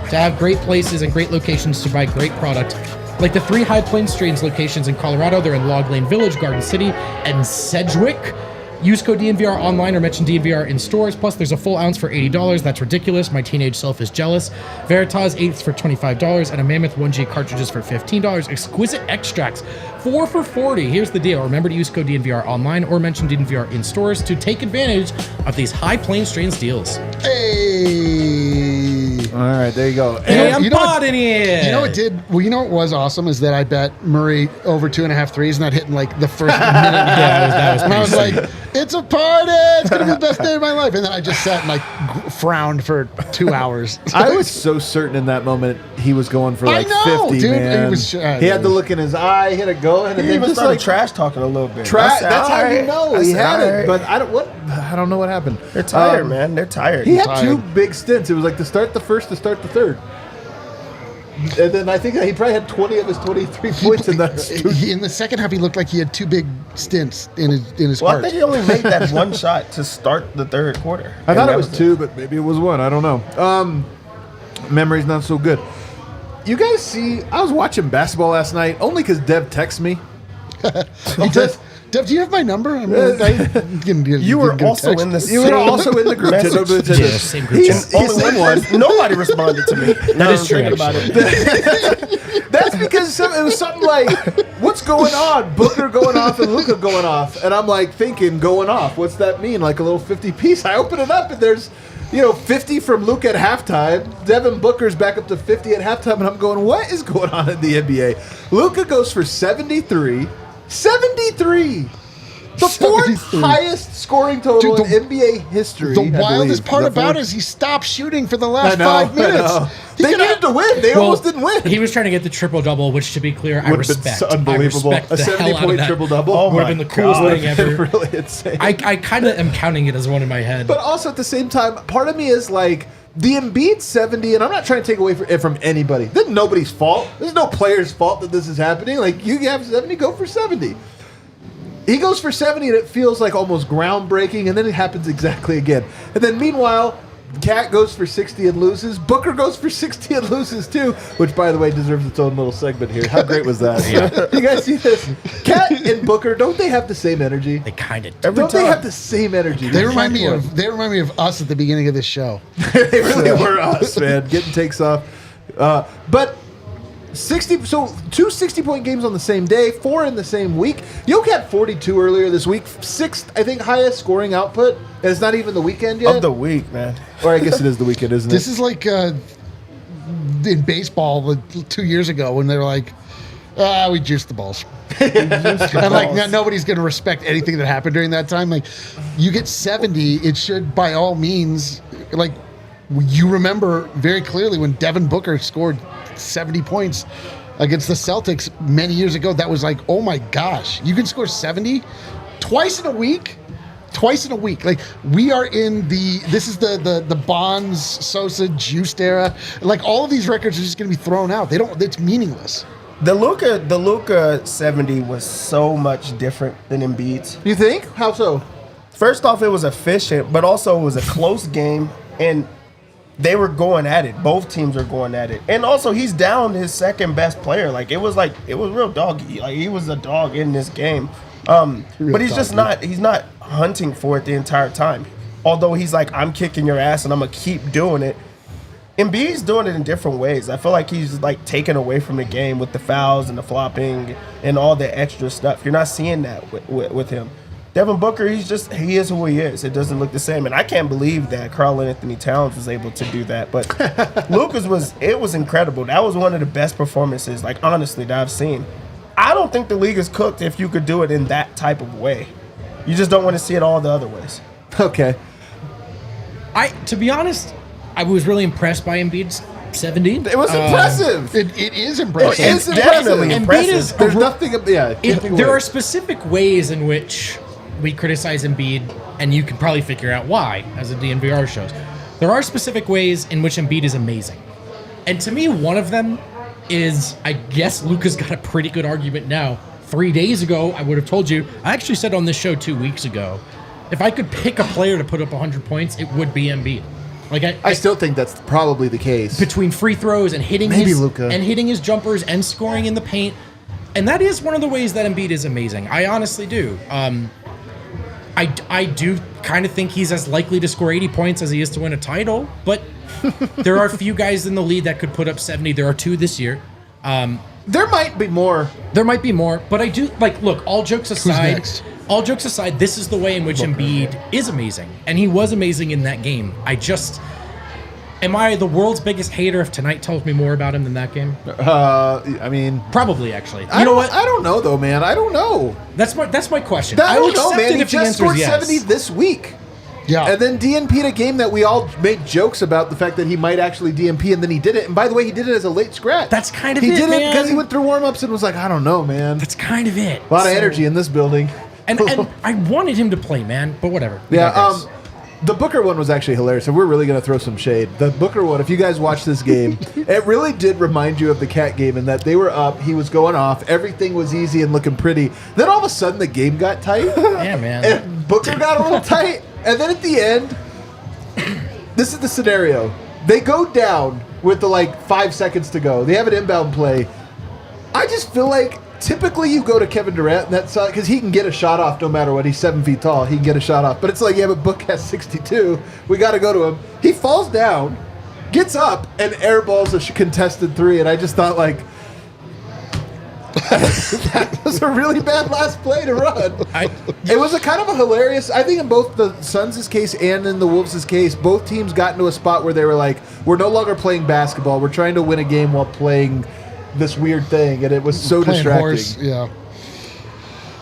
S3: to have great places and great locations to buy great product. Like the 3 High Plains Strains locations in Colorado. They're in Log Lane Village, Garden City, and Sedgwick. Use code DNVR online or mention DNVR in stores. Plus, there's a full ounce for $80. That's ridiculous. My teenage self is jealous. Veritas 8ths for $25 and a Mammoth 1G cartridges for $15. Exquisite extracts 4 for $40. Here's the deal. Remember to use code DNVR online or mention DNVR in stores to take advantage of these High Plains strains deals.
S2: Hey.
S1: All right, there you go.
S3: Hey, I'm
S2: you know what-
S3: potting it.
S2: You know what did? Well, you know what was awesome is that I bet Murray over 2.5 threes, not hitting like the first minute.
S3: that was
S2: And I was
S3: pretty
S2: like, "It's a party! It's gonna be the best day of my life." And then I just sat and like frowned for 2 hours.
S1: I was so certain in that moment he was going for like
S2: I know,
S1: 50,
S2: dude.
S1: man.
S2: It was-
S1: he had the look in his eye, he had it going, and
S4: He
S1: then
S4: even
S1: just
S4: started
S1: like
S4: trash talking a little bit.
S1: That's
S4: I said,
S1: how you
S4: "Alright."
S1: know
S4: I
S1: he
S4: said,
S1: had it.
S4: "Alright."
S1: But I don't know what happened.
S4: They're tired, man. They're tired.
S1: He had
S2: tired.
S1: 2 big stints. It was like to start the first, to start the third. And then I think he probably had 20 of his 23 points in that.
S2: In the second half, he looked like he had 2 big stints in his
S4: Well, I
S2: heart.
S4: think he only made that one shot to start the third quarter.
S1: I thought
S4: And
S1: it
S4: that
S1: was 2, but maybe it was 1. I don't know. Memory's not so good. You guys see, I was watching basketball last night only because Dev texted me.
S2: Dev, do you have my number?
S4: You were also in the
S1: You were also in the group chat.
S4: message.
S3: Yeah, same group
S1: He's
S3: chat.
S1: the same one.
S4: Nobody responded to me.
S3: That is true,
S4: About
S3: actually.
S4: it.
S1: That's because it was something like, what's going on? Booker going off and Luka going off. And I'm like thinking, going off. What's that mean? Like a little 50 piece. I open it up and there's, 50 from Luka at halftime. Devin Booker's back up to 50 at halftime. And I'm going, what is going on in the NBA? Luka goes for 73. 73! The 4th
S2: 73.
S1: highest scoring total
S2: Dude,
S1: in NBA history.
S2: The
S1: I
S2: wildest
S1: believe.
S2: part
S1: The
S2: about it
S1: fourth-
S2: is he stopped shooting for the
S1: I
S2: last
S1: know,
S2: 5 minutes.
S1: I know.
S2: He
S1: They
S2: could
S1: needed to win. They almost didn't win.
S3: He was trying to get the triple-double, which, to be clear, I
S1: Would've been
S3: respect.
S1: so unbelievable.
S3: I respect
S1: A
S3: the hell out of
S1: 70-point
S3: that.
S1: triple-double.
S4: Oh
S3: Would have
S4: my
S3: been the coolest
S4: God.
S3: thing ever.
S1: really insane.
S3: I kind of am counting it as one in my head.
S1: But also at the same time, part of me is like, the Embiid 70, and I'm not trying to take away from anybody. This is nobody's fault. There's no player's fault that this is happening. Like, you have 70, go for 70. He goes for 70, and it feels like almost groundbreaking, and then it happens exactly again. And then meanwhile, Cat goes for 60 and loses. Booker goes for 60 and loses too, which, by the way, deserves its own little segment here. How great was that? You guys see this? Cat and Booker, don't they have the same energy?
S3: they kind of
S4: Every
S1: Don't they
S4: time.
S1: have the same energy?
S2: They remind me of us at the beginning of this show.
S1: They really were us, man. Getting takes off. But 60, so 2 60-point games on the same day, 4 in the same week. Jokic had 42 earlier this week, 6th, I think, highest scoring output. And it's not even the weekend yet.
S4: Of the week, man.
S1: Or I guess it is the weekend, isn't it?
S2: This is like in baseball 2 years ago when they were like, we juiced the balls. And like nobody's going to respect anything that happened during that time. Like you get 70, it should by all means, like you remember very clearly when Devin Booker scored 70 points against the Celtics many years ago. That was like, oh my gosh, you can score 70 twice in a week. Twice in a week. Like we are in this is the Bonds, Sosa, juiced era. Like all of these records are just going to be thrown out. It's meaningless.
S4: The Luka 70 was so much different than Embiid's.
S1: You think? How so?
S4: First off, it was efficient, but also it was a close game, and they were going at it. Both teams were going at it. And also, he's down his second best player. It was real doggy. Like, he was a dog in this game. But he's just not, he's not hunting for it the entire time. Although he's like, I'm kicking your ass and I'm going to keep doing it. Embiid's doing it in different ways. I feel like he's like taken away from the game with the fouls and the flopping and all the extra stuff. You're not seeing that with him. Devin Booker, he is who he is. It doesn't look the same. And I can't believe that Karl Anthony Towns was able to do that. But Luka's was incredible. That was one of the best performances, like honestly, that I've seen. I don't think the league is cooked if you could do it in that type of way. You just don't want to see it all the other ways.
S1: Okay.
S3: To be honest, I was really impressed by Embiid's 70.
S1: It was impressive.
S2: It is impressive.
S1: It's
S4: definitely
S1: impressive.
S4: impressive.
S1: There's nothing. Yeah. can't take
S3: There
S1: away.
S3: are specific ways in which we criticize Embiid, and you can probably figure out why, as the DNVR shows. There are specific ways in which Embiid is amazing. And to me, one of them is, I guess Luka's got a pretty good argument now. 3 days ago, I would have told you, I actually said on this show 2 weeks ago, if I could pick a player to put up 100 points, it would be Embiid. Like
S1: I still think that's probably the case.
S3: between free throws and hitting
S1: Maybe
S3: his
S1: Luka.
S3: and hitting his jumpers and scoring in the paint. And that is one of the ways that Embiid is amazing. I honestly do. I do kind of think he's as likely to score 80 points as he is to win a title, but there are a few guys in the league that could put up 70. There are 2 this year.
S1: There might be more.
S3: There might be more, but I do look, all jokes aside,
S2: next?
S3: this is the way in which Embiid is amazing. And he was amazing in that game. Am I the world's biggest hater if tonight tells me more about him than that game?
S1: I mean,
S3: Probably, actually.
S1: I don't know though, man. I don't know.
S3: That's my question.
S1: I don't know,
S3: accept
S1: man.
S3: it
S1: He
S3: if the
S1: just
S3: answer
S1: scored
S3: is yes.
S1: 70 this week.
S2: Yeah.
S1: And then DNP'd a game that we all made jokes about the fact that he might actually DNP, and then he did it. And by the way, he did it as a late scratch.
S3: That's kind of
S1: he
S3: it,
S1: did it
S3: man.
S1: because he went through warm-ups and was like, I don't know, man.
S3: That's kind of it.
S1: A lot of energy in this building.
S3: And I wanted him to play, man, but whatever.
S1: Yeah, the Booker one was actually hilarious, and we're really going to throw some shade. The Booker one, if you guys watch this game, it really did remind you of the Cat game in that they were up, he was going off, everything was easy and looking pretty. Then all of a sudden, the game got tight.
S3: Yeah, man.
S1: And Booker got a little tight. And then at the end, this is the scenario. They go down with the 5 seconds to go. They have an inbound play. I just feel like typically you go to Kevin Durant and that's because he can get a shot off no matter what. He's 7 feet tall. He can get a shot off. But it's like, yeah, but Book has 62. We got to go to him. He falls down, gets up, and airballs a contested 3. And I just thought, that was a really bad last play to run. It was a kind of a hilarious. I think in both the Suns' case and in the Wolves' case, both teams got into a spot where they were like, we're no longer playing basketball. We're trying to win a game while playing this weird thing, and it was so distracting.
S2: Horse, yeah.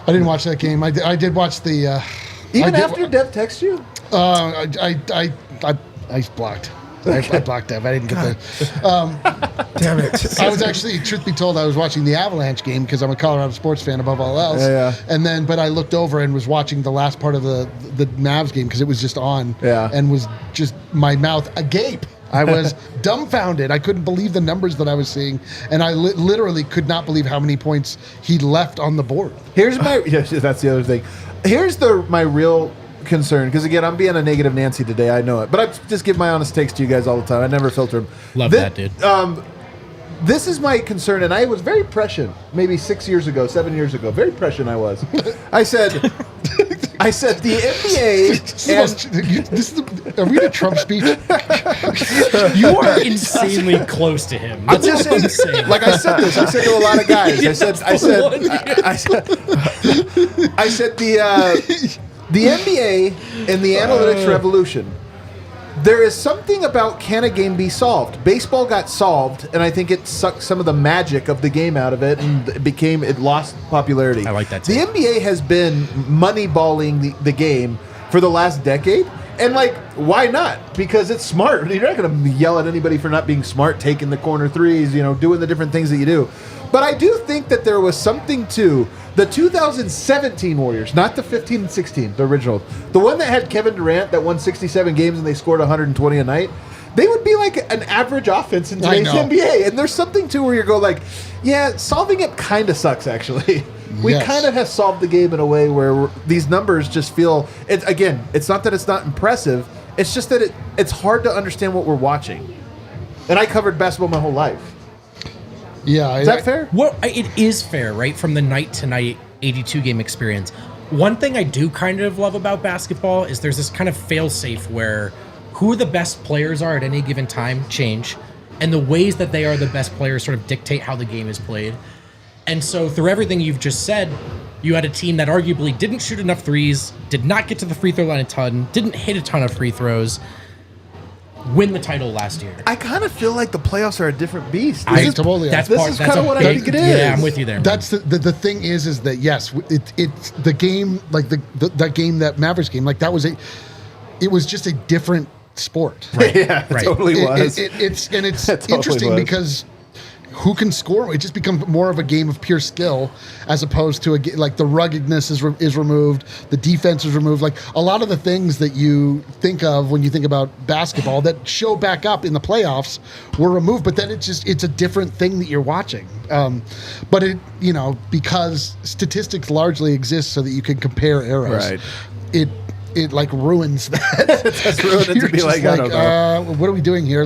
S2: I didn't watch that game. I did watch the.
S1: Even after Dev texted you?
S2: I blocked. I blocked Dev. I didn't get the.
S4: Damn it.
S2: I was actually, truth be told, I was watching the Avalanche game because I'm a Colorado sports fan above all else.
S1: Yeah.
S2: And then, but I looked over and was watching the last part of the Mavs game because it was just on.
S1: Yeah.
S2: And was just my mouth agape. I was dumbfounded. I couldn't believe the numbers that I was seeing, and I literally could not believe how many points he left on the board.
S1: Here's my. Yeah, that's the other thing. Here's my real concern, because again, I'm being a negative Nancy today. I know it, but I just give my honest takes to you guys all the time. I never filter them.
S3: Love that, dude.
S1: This is my concern, and I was very prescient maybe 7 years ago. Very prescient I was. I said the NBA.
S2: Are we in a Trump speech?
S3: You are insanely close to him.
S1: I'm just saying, like I said to a lot of guys. I said the NBA and the analytics revolution. There is something about can a game be solved? Baseball got solved, and I think it sucked some of the magic of the game out of it, and it lost popularity.
S3: I like that too.
S1: The NBA has been moneyballing the game for the last decade, and why not? Because it's smart. You're not going to yell at anybody for not being smart, taking the corner threes, doing the different things that you do. But I do think that there was something to the 2017 Warriors, not the 15 and 16, the original. The one that had Kevin Durant that won 67 games and they scored 120 a night. They would be like an average offense in today's NBA. And there's something to where you go yeah, solving it kind of sucks, actually. We kind of have solved the game in a way where these numbers just feel... It's not that it's not impressive. It's just that it's hard to understand what we're watching. And I covered basketball my whole life.
S2: Yeah.
S1: Is that fair?
S3: Well, it is fair, right? From the night-to-night 82-game experience. One thing I do kind of love about basketball is there's this kind of fail-safe where who the best players are at any given time change, and the ways that they are the best players sort of dictate how the game is played. And so through everything you've just said, you had a team that arguably didn't shoot enough threes, did not get to the free throw line a ton, didn't hit a ton of free throws, win the title last year.
S1: I kind of feel like the playoffs are a different beast.
S2: This
S1: is kind of what I think it is.
S3: Yeah, I'm with you there.
S2: That's the thing is that yes, it's the game, like that game, that Mavericks game, like that was it was just a different sport.
S1: Right. Yeah, it totally was.
S2: It's
S1: totally
S2: interesting
S1: was.
S2: because who can score? It just becomes more of a game of pure skill as opposed to the ruggedness is removed, the defense is removed. Like a lot of the things that you think of when you think about basketball that show back up in the playoffs were removed, but then it's a different thing that you're watching. But because statistics largely exist so that you can compare eras.
S1: Right.
S2: It ruins that.
S1: That's ruined it to be I don't know.
S2: What are we doing here?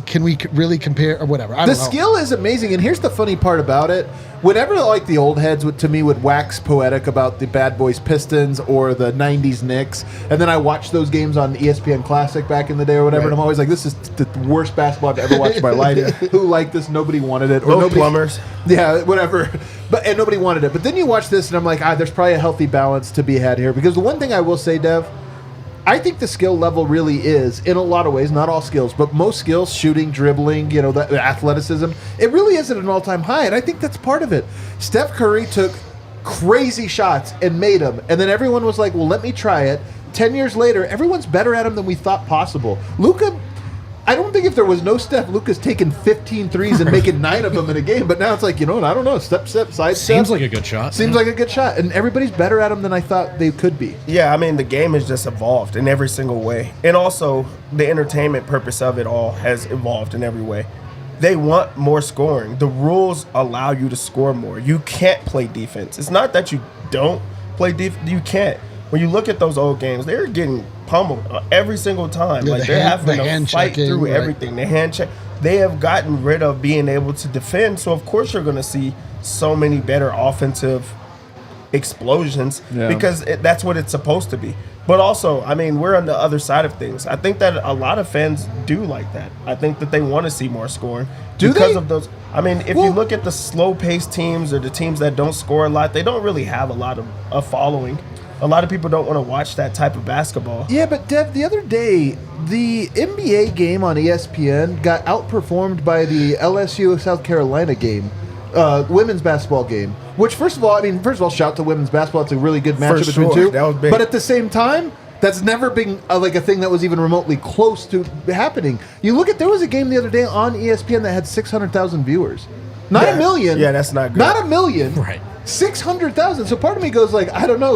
S2: can we really compare or whatever? I don't know.
S1: The skill is amazing, and here's the funny part about it. Whenever like the old heads to me would wax poetic about the Bad Boys Pistons or the 90s Knicks, and then I watched those games on ESPN Classic back in the day or whatever, and I'm always like, this is the worst basketball I've ever watched in my life. Who liked this? Nobody wanted it. Or
S4: No
S1: nobody,
S4: plumbers.
S1: Yeah, whatever. And nobody wanted it. But then you watch this, and I'm like, there's probably a healthy balance to be had here. Because the one thing I will say, Dev, I think the skill level really is, in a lot of ways, not all skills, but most skills, shooting, dribbling, the athleticism, it really is at an all-time high, and I think that's part of it. Steph Curry took crazy shots and made them, and then everyone was like, well, let me try it. 10 years later, everyone's better at them than we thought possible. Luka, I don't think if there was no Steph, Luka's taking 15 threes and making 9 of them in a game, but now it's like, I don't know, step, side step.
S3: Seems like a good shot.
S1: Seems like a good shot, and everybody's better at them than I thought they could be.
S4: Yeah, I mean, the game has just evolved in every single way. And also, the entertainment purpose of it all has evolved in every way. They want more scoring. The rules allow you to score more. You can't play defense. It's not that you don't play defense. You can't. When you look at those old games, they're getting pummeled every single time.
S2: Yeah,
S4: like they're having to fight
S2: checking,
S4: through
S2: right.
S4: everything. The hand check. They have gotten rid of being able to defend. So, of course, you're going to see so many better offensive explosions because that's what it's supposed to be. But also, I mean, we're on the other side of things. I think that a lot of fans do like that. I think that they want to see more scoring. Because of those. I mean, if you look at the slow-paced teams or the teams that don't score a lot, they don't really have a lot of a following. A lot of people don't want to watch that type of basketball.
S1: Yeah, but Dev, the other day, the NBA game on ESPN got outperformed by the LSU South Carolina game, women's basketball game. Which, first of all, shout to women's basketball. It's a really good matchup between two.
S4: That was big.
S1: But at the same time, that's never been a thing that was even remotely close to happening. You look at, there was a game the other day on ESPN that had 600,000 viewers. Not a million.
S4: Yeah, that's not good.
S1: Not a million.
S3: Right.
S1: 600,000. So part of me goes like, I don't know,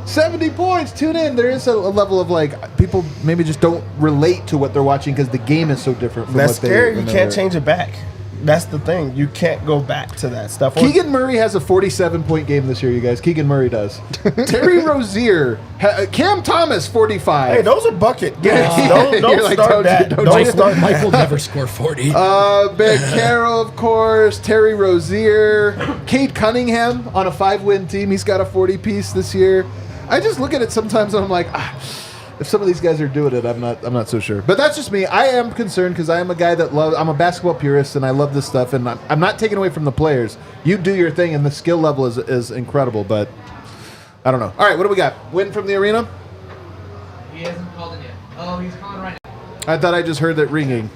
S1: 70 points, tune in. There is a level of people maybe just don't relate to what they're watching because the game is so different from
S4: That's
S1: what they
S4: scary. You
S1: remember.
S4: can't change it back. That's the thing. You can't go back to that stuff.
S1: Keegan Murray has a 47-point game this year, you guys. Keegan Murray does. Terry Rozier, Cam Thomas, 45.
S4: Hey, those are bucket games. Don't
S1: You're like,
S4: start that.
S1: don't
S4: Don't
S1: you-
S4: start
S3: Mike
S4: that.
S3: will never score 40.
S1: Ben Carroll, of course. Terry Rozier. Cade Cunningham on a 5-win team. He's got a 40-piece this year. I just look at it sometimes and I'm like, if some of these guys are doing it, I'm not so sure. But that's just me. I am concerned because I am a guy that I'm a basketball purist and I love this stuff. And I'm not taking away from the players. You do your thing and the skill level is incredible. But I don't know. All right, what do we got? Win from the arena?
S5: He hasn't called in yet. Oh, he's calling right now.
S1: I thought I just heard that ringing.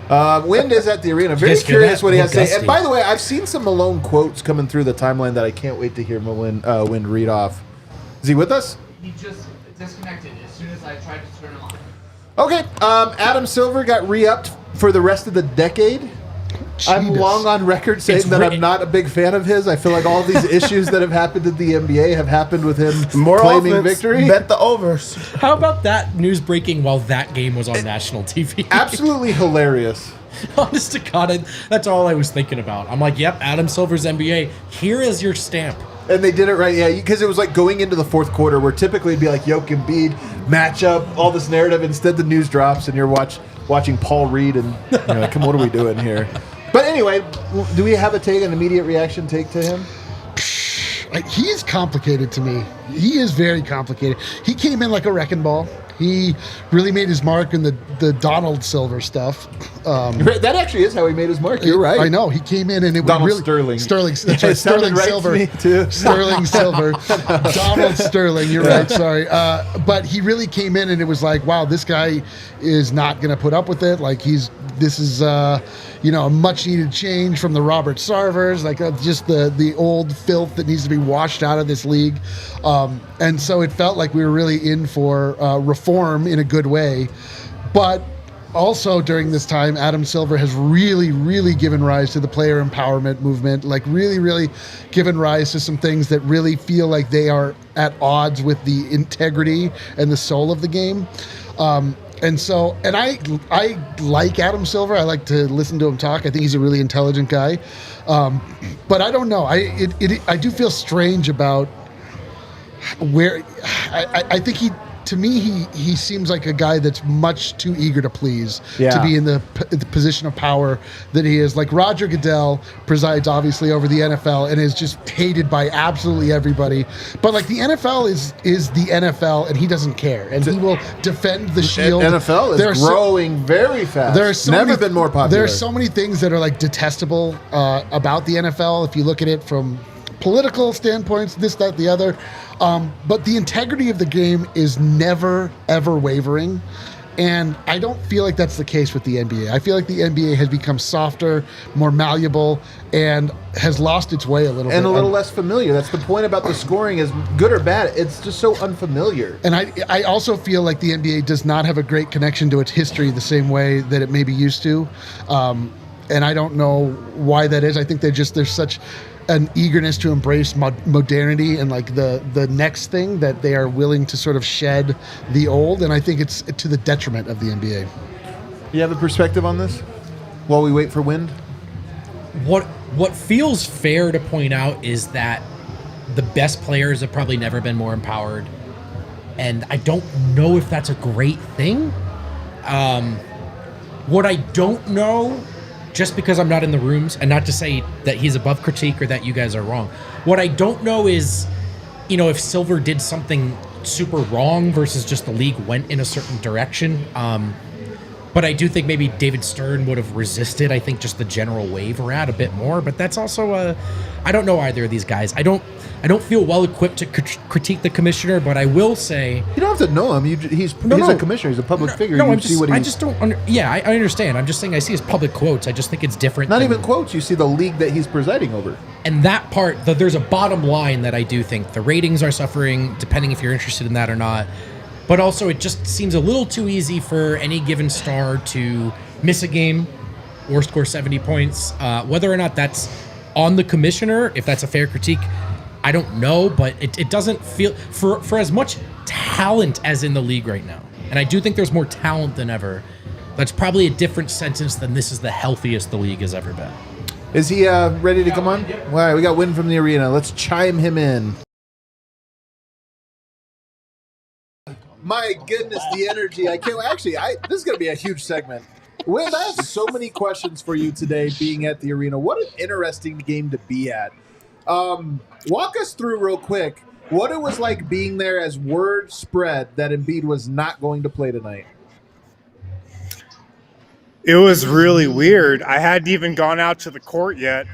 S1: Wind is at the arena. Very
S3: guys hear
S1: curious
S3: that?
S1: what he has to say.
S3: Gusty.
S1: And by the way, I've seen some Malone quotes coming through the timeline that I can't wait to hear Wind read off. Is he with us?
S5: He just disconnected as soon as I tried to turn him on.
S1: Okay. Adam Silver got re-upped for the rest of the decade. I'm
S2: Jesus.
S1: long on record saying that I'm not a big fan of his. I feel like all these issues that have happened in the NBA have happened with him
S4: More
S1: claiming
S4: offense,
S1: victory.
S4: Bet the overs.
S3: How about that news breaking while that game was on national TV?
S1: Absolutely hilarious.
S3: Honest to God, that's all I was thinking about. I'm like, yep, Adam Silver's NBA. Here is your stamp.
S1: And they did it right, yeah, because it was like going into the fourth quarter where typically it'd be like Jokic Embiid, matchup, all this narrative. Instead, the news drops and you're watching Paul Reed and you're like, come on, what are we doing here? But anyway, do we have an immediate reaction take to him?
S2: He's complicated to me. He is very complicated. He came in like a wrecking ball. He really made his mark in the Donald Silver stuff.
S1: That actually is how he made his mark. You're right.
S2: I know. He came in and it
S1: Donald
S2: was really
S1: Sterling.
S2: Sterling. That's
S1: It
S2: right.
S1: sounded
S2: Sterling
S1: right to
S2: Silver.
S1: me, too.
S2: Sterling Silver. Donald Sterling. You're right. Sorry. But he really came in and it was like, wow, this guy is not going to put up with it. Like this is a much needed change from the Robert Sarvers, just the old filth that needs to be washed out of this league. And so it felt like we were really in for reform in a good way. But also during this time, Adam Silver has really, really given rise to the player empowerment movement, really, really given rise to some things that really feel like they are at odds with the integrity and the soul of the game. And I like Adam Silver. I like to listen to him talk. I think he's a really intelligent guy. But I don't know. I do feel strange about where I think he to me, he seems like a guy that's much too eager to please to be in the position of power that he is. Like Roger Goodell presides obviously over the NFL and is just hated by absolutely everybody. But like the NFL is the NFL, and he doesn't care, and he will defend the shield.
S1: NFL is growing very fast. There's never been more popular.
S2: There are so many things that are like detestable about the NFL if you look at it from political standpoints, this, that, the other. But the integrity of the game is never, ever wavering. And I don't feel like that's the case with the NBA. I feel like the NBA has become softer, more malleable, and has lost its way a little bit.
S1: And a little less familiar. That's the point about the scoring, is good or bad. It's just so unfamiliar.
S2: And I also feel like the NBA does not have a great connection to its history the same way that it maybe used to. And I don't know why that is. I think there's such an eagerness to embrace modernity and like the next thing that they are willing to sort of shed the old, and I think it's to the detriment of the NBA.
S1: You have a perspective on this while we wait for wind?
S3: What feels fair to point out is that the best players have probably never been more empowered, and I don't know if that's a great thing. What I don't know, just because I'm not in the rooms, and not to say that he's above critique or that you guys are wrong. What I don't know is, if Silver did something super wrong versus just the league went in a certain direction. But I do think maybe David Stern would have resisted, I think, just the general wave we're at a bit more. But that's also I don't know either of these guys. I don't feel well equipped to critique the commissioner, but I will say
S1: you don't have to know him. He's a commissioner. He's a public figure.
S3: I just don't. I understand. I'm just saying I see his public quotes. I just think it's different.
S1: Not even quotes. You see the league that he's presiding over.
S3: And that part, there's a bottom line that I do think the ratings are suffering, depending if you're interested in that or not. But also, it just seems a little too easy for any given star to miss a game or score 70 points. Whether or not that's on the commissioner, if that's a fair critique, I don't know. But it doesn't feel, for as much talent as in the league right now, and I do think there's more talent than ever, that's probably a different sentence than this is the healthiest the league has ever been.
S1: Is he ready to come on? All right, we got Win from the arena. Let's chime him in. My goodness, the energy. I can't actually. This is going to be a huge segment. Win, I have so many questions for you today being at the arena. What an interesting game to be at. Walk us through real quick what it was like being there as word spread that Embiid was not going to play tonight.
S6: It was really weird. I hadn't even gone out to the court yet,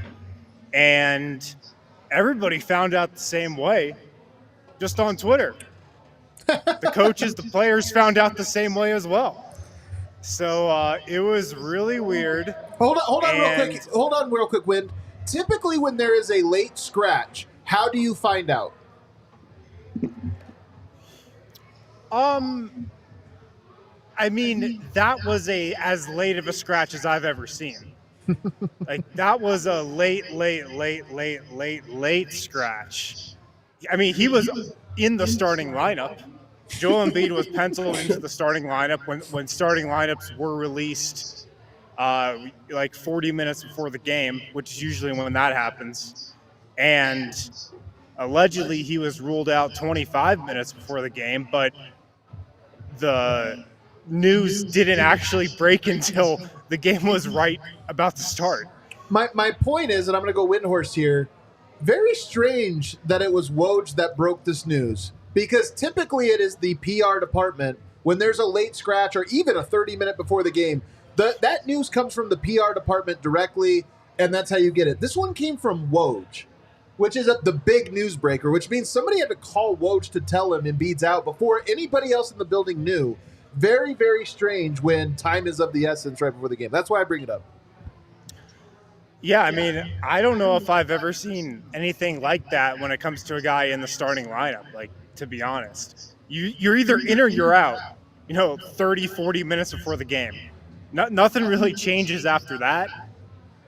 S6: and everybody found out the same way, just on Twitter. The coaches, the players found out the same way as well. So it was really weird.
S1: Hold on real quick, Win. Typically when there is a late scratch, how do you find out?
S6: I mean, that was as late of a scratch as I've ever seen. Like, that was a late scratch. I mean, he was in the starting lineup. Joel Embiid was penciled into the starting lineup when starting lineups were released like 40 minutes before the game, which is usually when that happens. And allegedly he was ruled out 25 minutes before the game, but the news didn't actually break until the game was right about to start.
S1: My point is, and I'm going to go Windhorse here, very strange that it was Woj that broke this news. Because typically it is the PR department when there's a late scratch or even a 30-minute before the game. That news comes from the PR department directly, and that's how you get it. This one came from Woj, which is the big newsbreaker, which means somebody had to call Woj to tell him Embiid's out before anybody else in the building knew. Very, very strange when time is of the essence right before the game. That's why I bring it up.
S6: Yeah, I mean, I don't know if I've ever seen anything like that when it comes to a guy in the starting lineup, like, to be honest. You're either in or you're out, 30, 40 minutes before the game. Nothing really changes after that,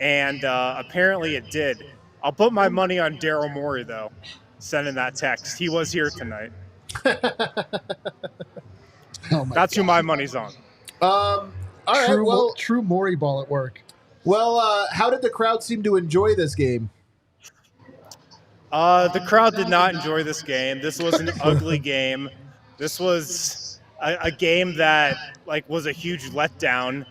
S6: and apparently it did. I'll put my money on Daryl Morey, though, sending that text. He was here tonight. That's who my money's on.
S1: All right,
S2: true Morey ball at work.
S1: Well, how did the crowd seem to enjoy this game?
S6: The crowd did not enjoy this game. This was an ugly game. This was a game that like was a huge letdown,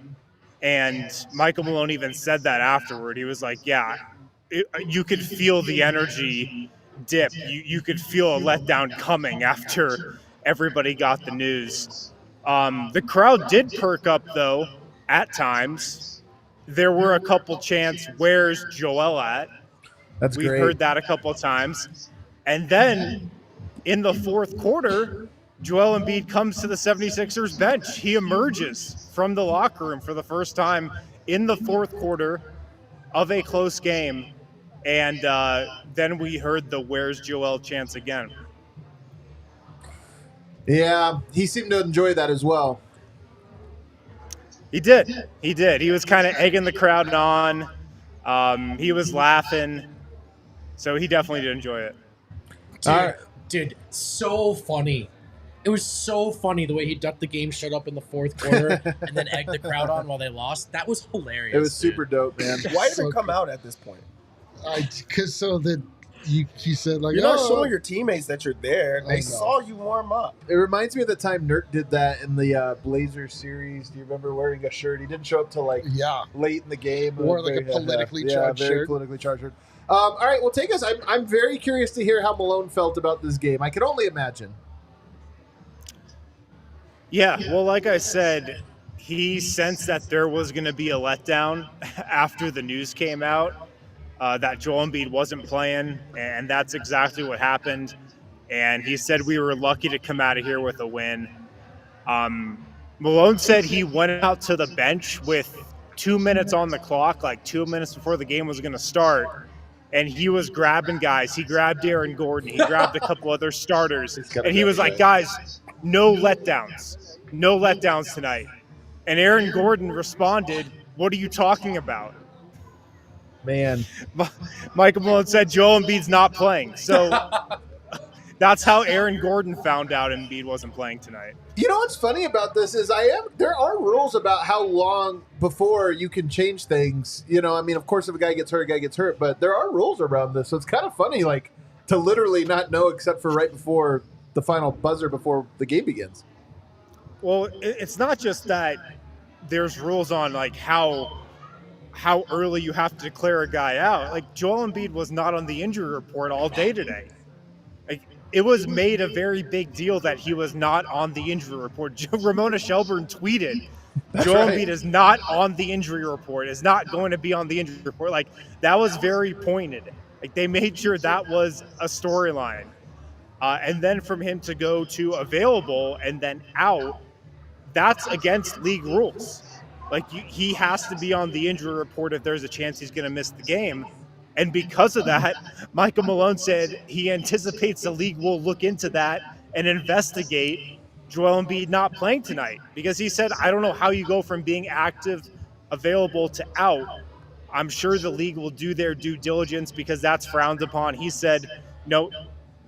S6: and Michael Malone even said that afterward. He was like, "Yeah, you could feel the energy dip. You could feel a letdown coming after everybody got the news." The crowd did perk up though at times. There were a couple chants, "Where's Joel at?"
S1: That's
S6: We've
S1: great.
S6: heard that a couple of times. And then in the fourth quarter, Joel Embiid comes to the 76ers bench. He emerges from the locker room for the first time in the fourth quarter of a close game. And then we heard the "Where's Joel" chants again.
S1: Yeah, he seemed to enjoy that as well.
S6: He did. He was kind of egging the crowd on. He was laughing. So he definitely did enjoy it.
S3: Dude, so funny. It was so funny the way he ducked the game, shut up in the fourth quarter, and then egged the crowd on while they lost. That was hilarious.
S1: It was super dope, man.
S4: Why did it come out at this point?
S2: Because so that you said like
S4: You're not showing your teammates that you're there. They
S2: know.
S4: saw you warm up.
S1: It reminds me of the time Nurt did that in the Blazers series. Do you remember wearing a shirt? He didn't show up till like late in the game.
S2: Wore like a politically charged
S1: very
S2: shirt.
S1: politically charged shirt. All right, well, take us. I'm very curious to hear how Malone felt about this game. I can only imagine.
S6: Yeah, well, like I said, he sensed that there was going to be a letdown after the news came out that Joel Embiid wasn't playing, and that's exactly what happened. And he said we were lucky to come out of here with a win. Malone said he went out to the bench with 2 minutes on the clock, like 2 minutes before the game was going to start, and he was grabbing guys. He grabbed Aaron Gordon. He grabbed a couple other starters, and he was like, "Guys, no letdowns. No letdowns tonight." And Aaron Gordon responded, "What are you talking about?"
S1: Man.
S6: Michael Malone said Joel Embiid's not playing. So that's how Aaron Gordon found out Embiid wasn't playing tonight.
S1: You know what's funny about this is there are rules about how long before you can change things. You know, I mean, of course, if a guy gets hurt, but there are rules around this. So it's kind of funny, like, to literally not know except for right before the final buzzer before the game begins.
S6: Well, it's not just that there's rules on, like, how early you have to declare a guy out. Like, Joel Embiid was not on the injury report all day today. Like, it was made a very big deal that he was not on the injury report. Ramona Shelburne tweeted, Joel Embiid is not on the injury report, is not going to be on the injury report. Like, that was very pointed. Like, they made sure that was a storyline. And then from him to go to available and then out, that's against league rules. Like, he has to be on the injury report if there's a chance he's going to miss the game. And because of that, Michael Malone said he anticipates the league will look into that and investigate Joel Embiid not playing tonight. Because he said, I don't know how you go from being active, available to out. I'm sure the league will do their due diligence because that's frowned upon. He said, no,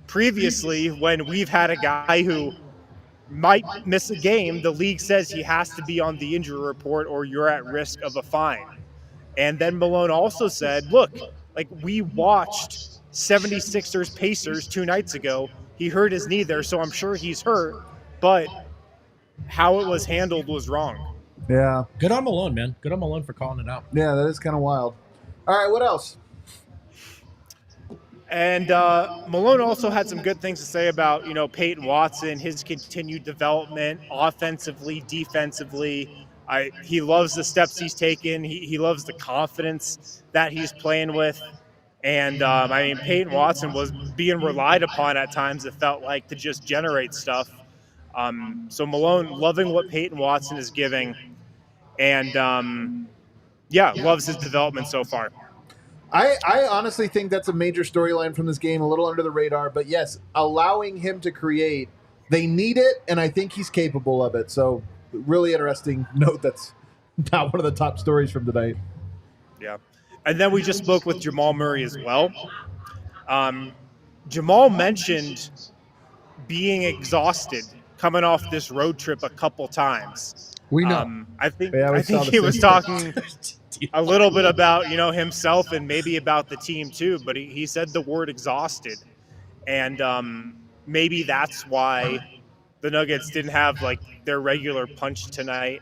S6: previously when we've had a guy who might miss a game, the league says he has to be on the injury report or you're at risk of a fine. And then Malone also said, look, like, we watched 76ers Pacers 2 nights ago. He hurt his knee there, so I'm sure he's hurt, but how it was handled was wrong.
S1: Yeah.
S3: Good on Malone, man. Good on Malone for calling it out.
S1: Yeah, that is kind of wild. All right, what else?
S6: And Malone also had some good things to say about, Peyton Watson, his continued development offensively, defensively. He loves the steps he's taken. He loves the confidence that he's playing with. And, Peyton Watson was being relied upon at times, it felt like, to just generate stuff. So Malone loving what Peyton Watson is giving. And, loves his development so far.
S1: I honestly think that's a major storyline from this game, a little under the radar. But, yes, allowing him to create, they need it, and I think he's capable of it. So, really interesting note that's not one of the top stories from tonight.
S6: Yeah. And then we just spoke with Jamal Murray as well. Jamal mentioned being exhausted coming off this road trip a couple times.
S2: We know.
S6: I think
S1: same
S6: he was talking a little bit about, himself and maybe about the team too, but he said the word exhausted. And maybe that's why the Nuggets didn't have like their regular punch tonight.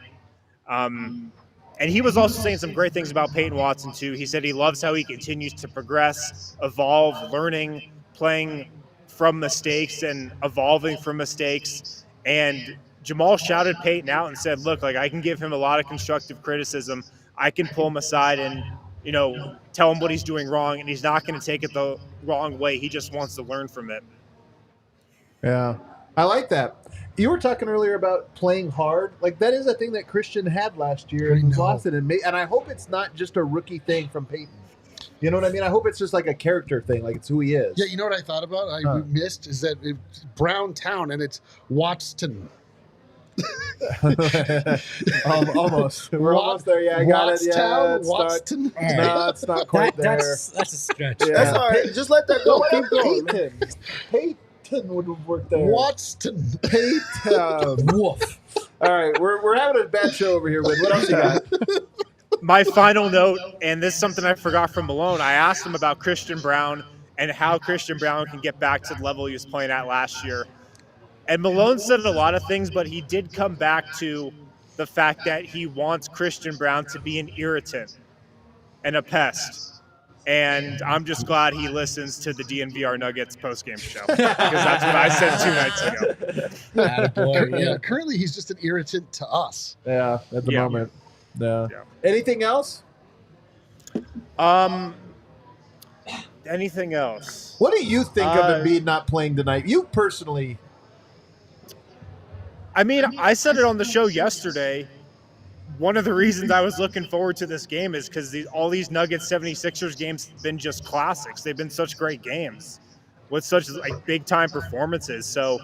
S6: And he was also saying some great things about Peyton Watson too. He said he loves how he continues to progress, evolve, learning, playing from mistakes and evolving from mistakes. And Jamal shouted Peyton out and said, look, like I can give him a lot of constructive criticism. I can pull him aside and, tell him what he's doing wrong, and he's not going to take it the wrong way. He just wants to learn from it.
S1: Yeah, I like that. You were talking earlier about playing hard. Like, that is a thing that Christian had last year and lost it. And I hope it's not just a rookie thing from Peyton. You know what I mean? I hope it's just like a character thing, like it's who he is.
S2: Yeah, you know what I thought about? I missed is that it's Brown Town and it's Watson.
S1: Almost. We're almost there. Yeah, I got it. Yeah,
S2: Watson.
S1: No, it's not quite there.
S3: That's a stretch.
S1: Yeah.
S4: That's all right. Just let that go. Keep going.
S1: Peyton would have worked there.
S2: Watson.
S1: Peyton.
S3: Woof.
S1: All right, we're having a bad show over here, Win. What else you got?
S6: My final note, and this is something I forgot from Malone, I asked him about Christian Brown and how Christian Brown can get back to the level he was playing at last year. And Malone said a lot of things, but he did come back to the fact that he wants Christian Brown to be an irritant and a pest. And I'm just glad he listens to the DNVR Nuggets postgame show, because that's what I said 2 nights ago.
S2: Yeah, currently he's just an irritant to us.
S1: Yeah, at the moment. Yeah.
S6: Yeah.
S1: Anything else?
S6: Anything else?
S1: What do you think of Embiid not playing tonight? You personally.
S6: I mean, I said it on the show yesterday. One of the reasons I was looking forward to this game is because all these Nuggets 76ers games have been just classics. They've been such great games with such like big time performances. So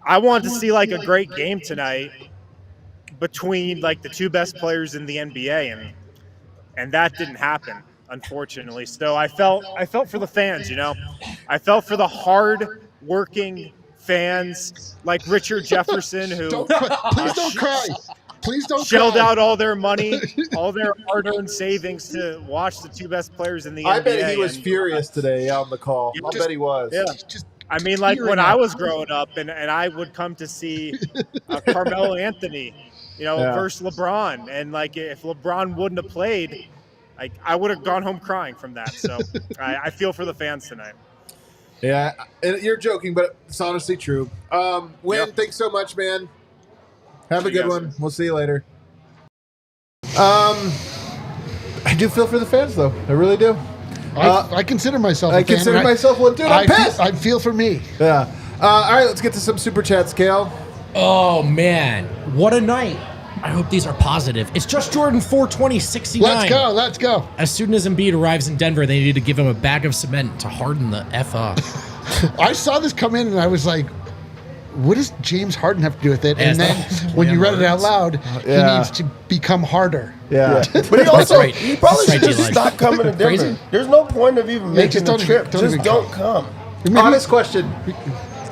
S6: I wanted to see like a great game tonight between like the two best players in the NBA, and that didn't happen, unfortunately. So I felt for the fans, I felt for the hard working fans like Richard Jefferson, who
S2: Please don't cry. Please don't
S6: shelled
S2: cry.
S6: out all their money, all their hard-earned savings to watch the two best players in the NBA.
S1: I bet he was furious today on the call. I bet he was.
S6: Yeah. I mean, like when I was growing up and I would come to see Carmelo Anthony, versus LeBron. And like if LeBron wouldn't have played, like I would have gone home crying from that. So I feel for the fans tonight.
S1: Yeah, and you're joking, but it's honestly true. Win, thanks so much, man. Have a good one. We'll see you later. I do feel for the fans, though. I really do.
S2: I consider myself a fan.
S1: I consider myself one, dude. I'm pissed.
S2: I feel for me.
S1: Yeah. All right, let's get to some Super Chats, Kale.
S3: Oh, man. What a night. I hope these are positive. It's just Jordan 420-69.
S2: Let's go.
S3: As soon as Embiid arrives in Denver, they need to give him a bag of cement to harden the F up.
S2: I saw this come in and I was like, what does James Harden have to do with it? And then when you read it out loud, he needs to become harder.
S1: Yeah.
S4: But he also,
S3: right.
S4: he probably
S3: That's
S4: should
S3: right,
S4: just
S3: Eli.
S4: stop coming to Denver.
S3: Crazy.
S4: There's no point of even making the trip. Just don't come.
S1: Honest question.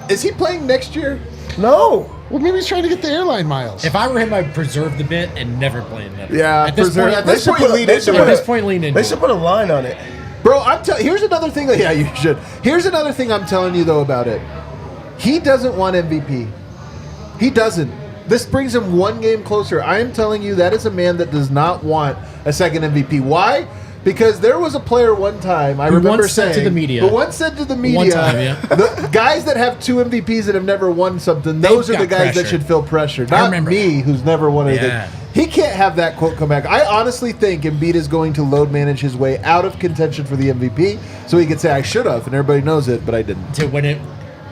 S1: Is he playing next year?
S4: No.
S2: Well, maybe he's trying to get the airline miles.
S3: If I were him, I'd preserve the bit and never play in Denver.
S1: Yeah,
S3: At this point,
S4: They should put
S3: lean into
S4: They should put a line on it.
S1: Bro, here's another thing. Yeah, you should. Here's another thing I'm telling you, though, about it. He doesn't want MVP. He doesn't. This brings him one game closer. I am telling you, that is a man that does not want a second MVP. Why? Because there was a player one time, I remember saying,
S3: to the media.
S1: But once said to the media,
S3: One time,
S1: the guys that have two MVPs that have never won something, those are the guys that should feel pressure. Not me, who's never won anything.
S3: Yeah.
S1: He can't have that quote come back. I honestly think Embiid is going to load manage his way out of contention for the MVP, so he could say, I should have, and everybody knows it, but I didn't.
S3: To win it.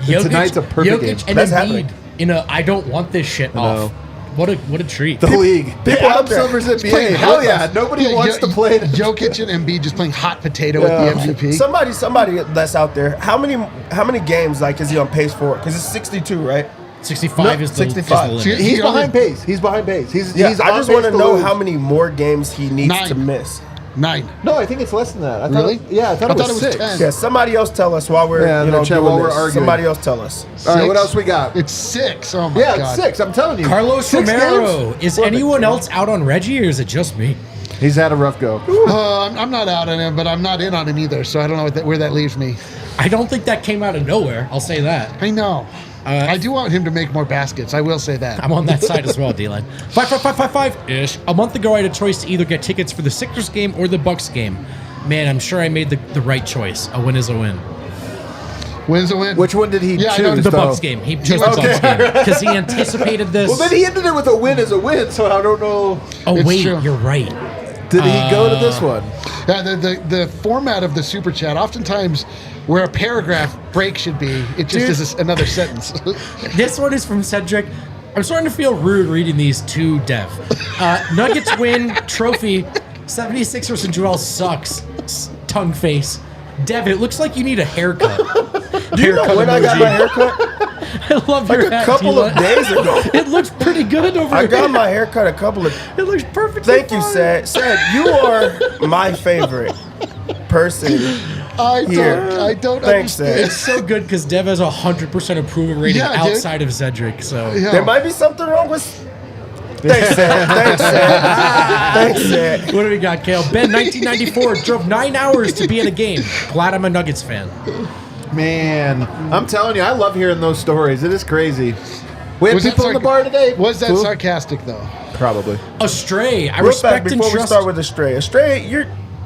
S1: Tonight's a perfect game.
S3: And
S4: That's
S3: Embiid
S4: happening.
S3: I don't want this shit off. What a treat.
S1: The league. The Adam Silver's NBA. Hell yeah. Nobody wants to play.
S2: Jokic and Embiid just playing hot potato with the MVP.
S4: Somebody that's out there. How many games is he on pace for? Because it's 62, right?
S3: 65 is the
S4: 65.
S3: is the limit.
S1: He's behind pace. He's behind pace. He's
S4: I just want to know
S1: lose.
S4: how many more games he needs to miss.
S2: 9.
S1: No, I think it's less than that.
S2: Really?
S1: I thought it was 6.
S2: 10.
S4: Yeah, somebody else tell us while we're
S1: while we're arguing.
S4: Somebody else tell us.
S1: All right, what else we got?
S2: It's 6. Oh my
S1: Yeah,
S2: God.
S1: it's 6. I'm telling you.
S3: Carlos
S1: 6
S3: Romero.
S1: games?
S3: Is anyone else out on Reggie, or is it just me?
S1: He's had a rough go.
S2: I'm not out on him, but I'm not in on him either, so I don't know where that leaves me.
S3: I don't think that came out of nowhere. I'll say that.
S2: I know. I do want him to make more baskets. I will say that.
S3: I'm on that side as well, D-line. 5-5-5-5-5-ish. A month ago, I had a choice to either get tickets for the Sixers game or the Bucks game. Man, I'm sure I made the right choice. A win is a win.
S2: Win's a win.
S1: Which one did he choose?
S3: The Bucks game. He chose the Bucks game because he anticipated this.
S1: Well, then he ended it with a win is a win, so I don't know.
S3: Oh,
S2: It's
S3: wait,
S2: true.
S3: you're right.
S1: Did he go to this one?
S2: Yeah, the format of the super chat, oftentimes where a paragraph break should be, it just is another sentence.
S3: This one is from Cedric. I'm starting to feel rude reading these to Dev. Nuggets win, trophy, 76ers and Joel sucks, tongue face. Dev, it looks like you need a haircut.
S4: You know when I got my haircut?
S3: I love
S4: Like
S3: your
S4: a
S3: hat,
S4: couple of
S3: D-Line.
S4: days ago.
S3: It looks pretty good over
S4: I
S3: here.
S4: got my haircut a couple of...
S3: It looks perfect.
S4: Thank you, Sad. Sad, you are my favorite person.
S2: I
S4: Here.
S2: don't
S4: Thanks,
S2: understand.
S3: It's so good because Dev has 100% approval rating
S2: Yeah, dude.
S3: outside of Cedric. So
S2: Yeah.
S4: There might be something wrong with... Thanks, Sad. Thanks, Sad. Thanks, Sad.
S3: what do we got, Kale? Ben, 1994, drove 9 hours to be at a game. Glad I'm a Nuggets fan.
S1: Man, I'm telling you, I love hearing those stories. It is crazy. We had
S2: Was that
S1: people in the bar today.
S2: Was that
S1: Who?
S2: sarcastic, though?
S1: Probably.
S3: Astray. I
S4: Real
S3: respect
S4: fast,
S3: and
S4: before we
S3: trust.
S4: start with Astray. Astray,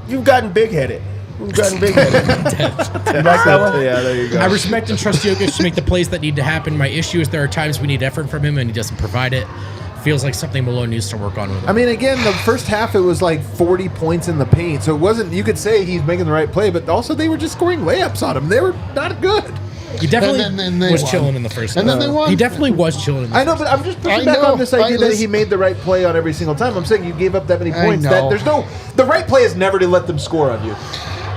S4: you've gotten big-headed. You've gotten big-headed. You like that one?
S1: Yeah, there you go.
S3: I respect and trust Jokic to make the plays that need to happen. My issue is there are times we need effort from him and he doesn't provide it. Feels like something Malone needs to work on with him.
S1: I mean, again, the first half, it was like 40 points in the paint. So it wasn't, you could say he's making the right play, but also they were just scoring layups on him. They were not good.
S3: He definitely
S2: And then they
S3: was
S2: won.
S3: chilling in the first
S2: And then
S3: half.
S2: they won.
S3: He definitely was chilling in the
S1: I know, but I'm just pushing
S2: I
S1: back
S2: know.
S1: on this idea that he
S2: listen.
S1: made the right play on every single time. I'm saying you gave up that many
S2: I
S1: points.
S2: know.
S1: That there's no, the right play is never to let them score on you.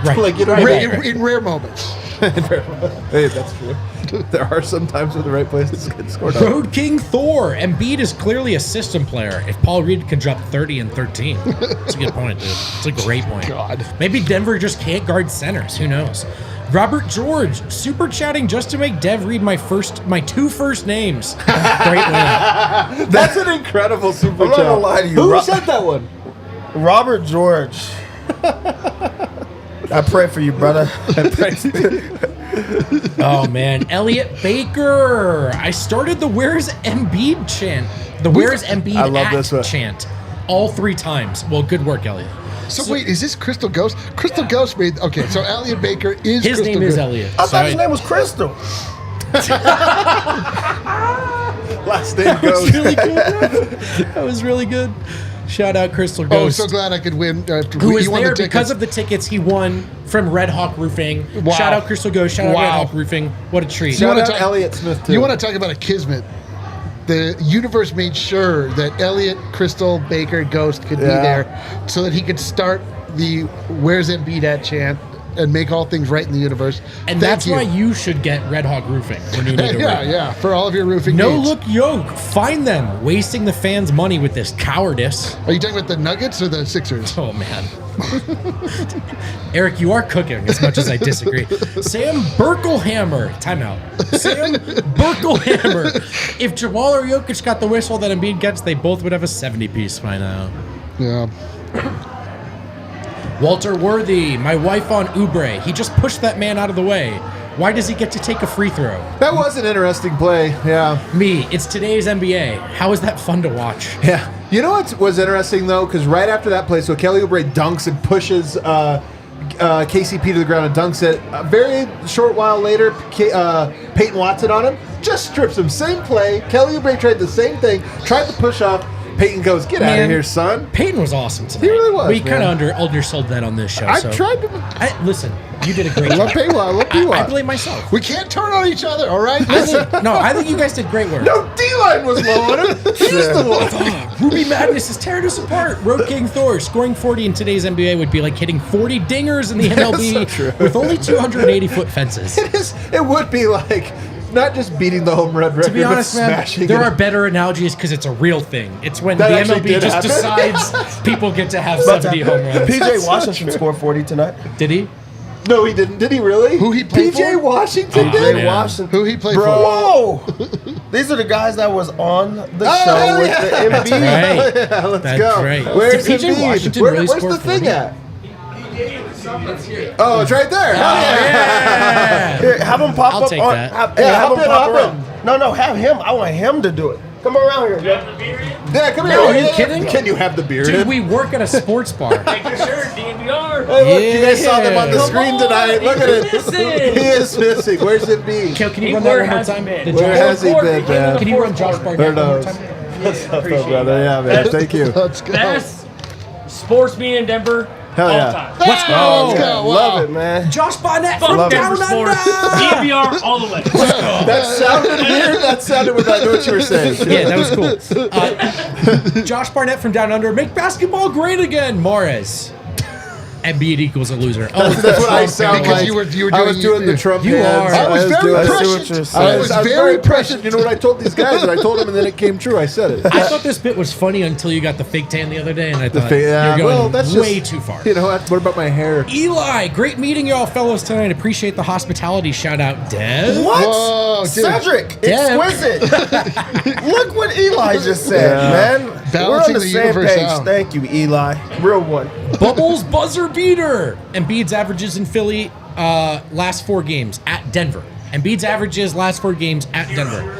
S3: Right.
S1: Like, you know,
S3: Right,
S1: what I mean?
S2: In rare moments.
S1: Hey, that's true. There are some times where the right place is get scored on.
S3: Road King Thor. Embiid is clearly a system player. If Paul Reed can drop 30 and 13. That's a good point, dude. It's a great point.
S2: God.
S3: Maybe Denver just can't guard centers. Who knows? Robert George, super chatting just to make Dev read my two first names. Great win.
S1: That's an incredible super
S4: I'm not
S1: chat.
S4: gonna lie to you,
S1: Who said that one?
S4: Robert George. I pray for you, brother.
S3: Oh, man. Elliot Baker. I started the Where's Embiid chant. The Where's Embiid
S1: I love
S3: at
S1: this one.
S3: chant. All 3 times. Well, good work, Elliot.
S2: So wait, is this Crystal Ghost? Crystal Ghost made... Okay, so Elliot Baker is
S3: His
S2: Crystal
S3: name is
S2: Ghost.
S3: Elliot.
S4: I
S3: So
S4: thought his name was Crystal.
S1: Last name
S3: That was
S1: goes.
S3: really good. That was really good. Shout out Crystal
S2: Oh,
S3: Ghost.
S2: so glad I could win.
S3: Who
S2: you
S3: was
S2: won
S3: there
S2: the
S3: because
S2: tickets.
S3: of the tickets he won from Red Hawk Roofing.
S2: Wow.
S3: Shout out Crystal Ghost. Shout out Red
S2: Wow.
S3: Hawk Roofing. What a treat.
S1: Shout
S2: wanna
S1: out
S2: talk-
S1: Elliot Smith, too.
S2: You want to talk about a kismet? The universe made sure that Elliot, Crystal, Baker, Ghost could be
S1: Yeah.
S2: there so that he could start the Where's Embiid at chant and make all things right in the universe.
S3: And
S2: Thank
S3: that's
S2: you.
S3: why you should get Red Hawk Roofing when you need a
S2: yeah,
S3: roof.
S2: yeah, for all of your roofing
S3: No
S2: needs.
S3: look yoke. Find them. Wasting the fans' money with this cowardice.
S2: Are you talking about the Nuggets or the Sixers?
S3: Oh, man. Eric, you are cooking as much as I disagree. Sam Berkelhammer. Timeout. Sam Berkelhammer. If Jamal or Jokic got the whistle that Embiid gets, they both would have a 70-piece by now.
S2: Yeah.
S3: Walter Worthy. My wife on Ubre. He just pushed that man out of the way. Why does he get to take a free throw?
S1: That was an interesting play. Yeah.
S3: Me. It's today's NBA. How is that fun to watch?
S1: Yeah. You know what was interesting, though? Because right after that play, so Kelly Oubre dunks and pushes KCP to the ground and dunks it. A very short while later, Peyton Watson on him. Just strips him. Same play. Kelly Oubre tried the same thing. Tried to push off. Peyton goes, get out
S3: Man,
S1: of here, son.
S3: Peyton was awesome tonight.
S1: He really was,
S3: We
S1: man.
S3: kind of undersold that on this show.
S1: I
S3: so.
S1: tried to.
S3: Listen, you did a great
S1: I love
S3: job.
S1: Peyton. I love
S3: I
S1: Peyton.
S3: blame myself.
S2: We can't turn on each other, all right?
S3: I think you guys did great work.
S1: No, D-line was low on him. He's the one.
S3: Ruby Madness is tearing us apart. Road King Thor scoring 40 in today's NBA would be like hitting 40 dingers in the MLB
S1: so true.
S3: with only 280-foot fences.
S1: It would be like not just beating the home run record,
S3: To be honest,
S1: but
S3: man,
S1: smashing
S3: there
S1: it.
S3: are better analogies because it's a real thing. It's when
S1: That
S3: the
S1: actually
S3: MLB
S1: did
S3: just
S1: happen.
S3: decides people get to have 70 home runs.
S4: PJ Washington scored 40 tonight.
S3: Did he?
S1: No, he didn't. Did he really?
S2: Who he played
S1: PJ
S2: for?
S1: Washington did?
S4: PJ Washington.
S2: Who he played
S4: Whoa! These are the guys that was on the show with the Embiid.
S3: Right.
S1: Yeah, let's
S3: That's
S1: go.
S3: right.
S1: Where's
S3: Did PJ
S1: Embiid?
S3: Washington really
S1: Where's
S3: score
S1: the thing
S3: 40?
S1: at? Oh, it's right there.
S3: Yeah.
S4: Here, have him pop
S3: I'll
S4: up
S3: take
S4: on.
S3: that.
S4: Have,
S1: Yeah,
S4: have
S1: hop
S4: him
S1: in,
S4: pop
S1: hop
S4: around. No, have him. I want him to do it. Come around here.
S1: Yeah, come here.
S3: No, are you
S1: Yeah.
S3: kidding?
S1: Can you have the beard?
S3: Dude, we work at a sports bar.
S7: Take your shirt, DNVR.
S1: Hey, look, you guys saw them on the
S3: Yeah.
S1: screen tonight. Look at it.
S7: He's missing.
S1: He is missing. Where's it be?
S3: Kel, can you
S7: He
S3: run that
S7: where
S3: one more
S7: has he
S3: time?
S7: been?
S3: The
S1: Where
S3: Josh-
S1: has he been, man?
S3: Can you run Josh Barnett
S1: There
S3: one more
S1: knows.
S3: time?
S1: What's up, brother? Yeah, man. Thank you.
S2: Let's go.
S7: Best sports media in Denver.
S1: Hell
S7: all
S1: yeah.
S7: time.
S3: Let's go.
S2: Let's go. Wow.
S4: Love it, man.
S3: Josh Barnett
S7: Fuck
S3: from
S7: Denver
S3: down
S7: sports.
S3: under.
S7: DNVR all the way.
S1: That sounded weird. That sounded weird. I know what you were saying.
S3: Yeah, that was cool. Josh Barnett from down under. Make basketball great again. Morris. Embiid equals a loser. Oh,
S1: That's what I sound
S2: Because
S1: like.
S2: you were
S1: I was
S2: doing
S1: doing the Trump
S3: You
S1: hands.
S3: are.
S2: I was very
S1: doing-
S2: prescient.
S1: I was
S2: very
S1: very
S2: prescient.
S1: prescient. You know what I told these guys? And I told them, and then it came true. I said it.
S3: I thought this bit was funny until you got the fake tan the other day, and I thought
S1: Yeah,
S3: you're going
S1: well, that's
S3: way
S1: just,
S3: too far.
S1: You know what? What about my hair?
S3: Eli, great meeting y'all fellows tonight. Appreciate the hospitality. Shout out, Dev.
S4: What?
S2: Whoa, dude.
S4: Cedric,
S3: Damn.
S4: exquisite. Look what Eli just said, man. We're on
S2: Balancing
S4: the
S2: the
S4: same
S2: universe
S4: page.
S2: out.
S4: Thank you, Eli. Real one.
S3: Bubbles buzzer beater. Embiid's averages in Philly last 4 games at Denver. Embiid's averages last 4 games at Denver.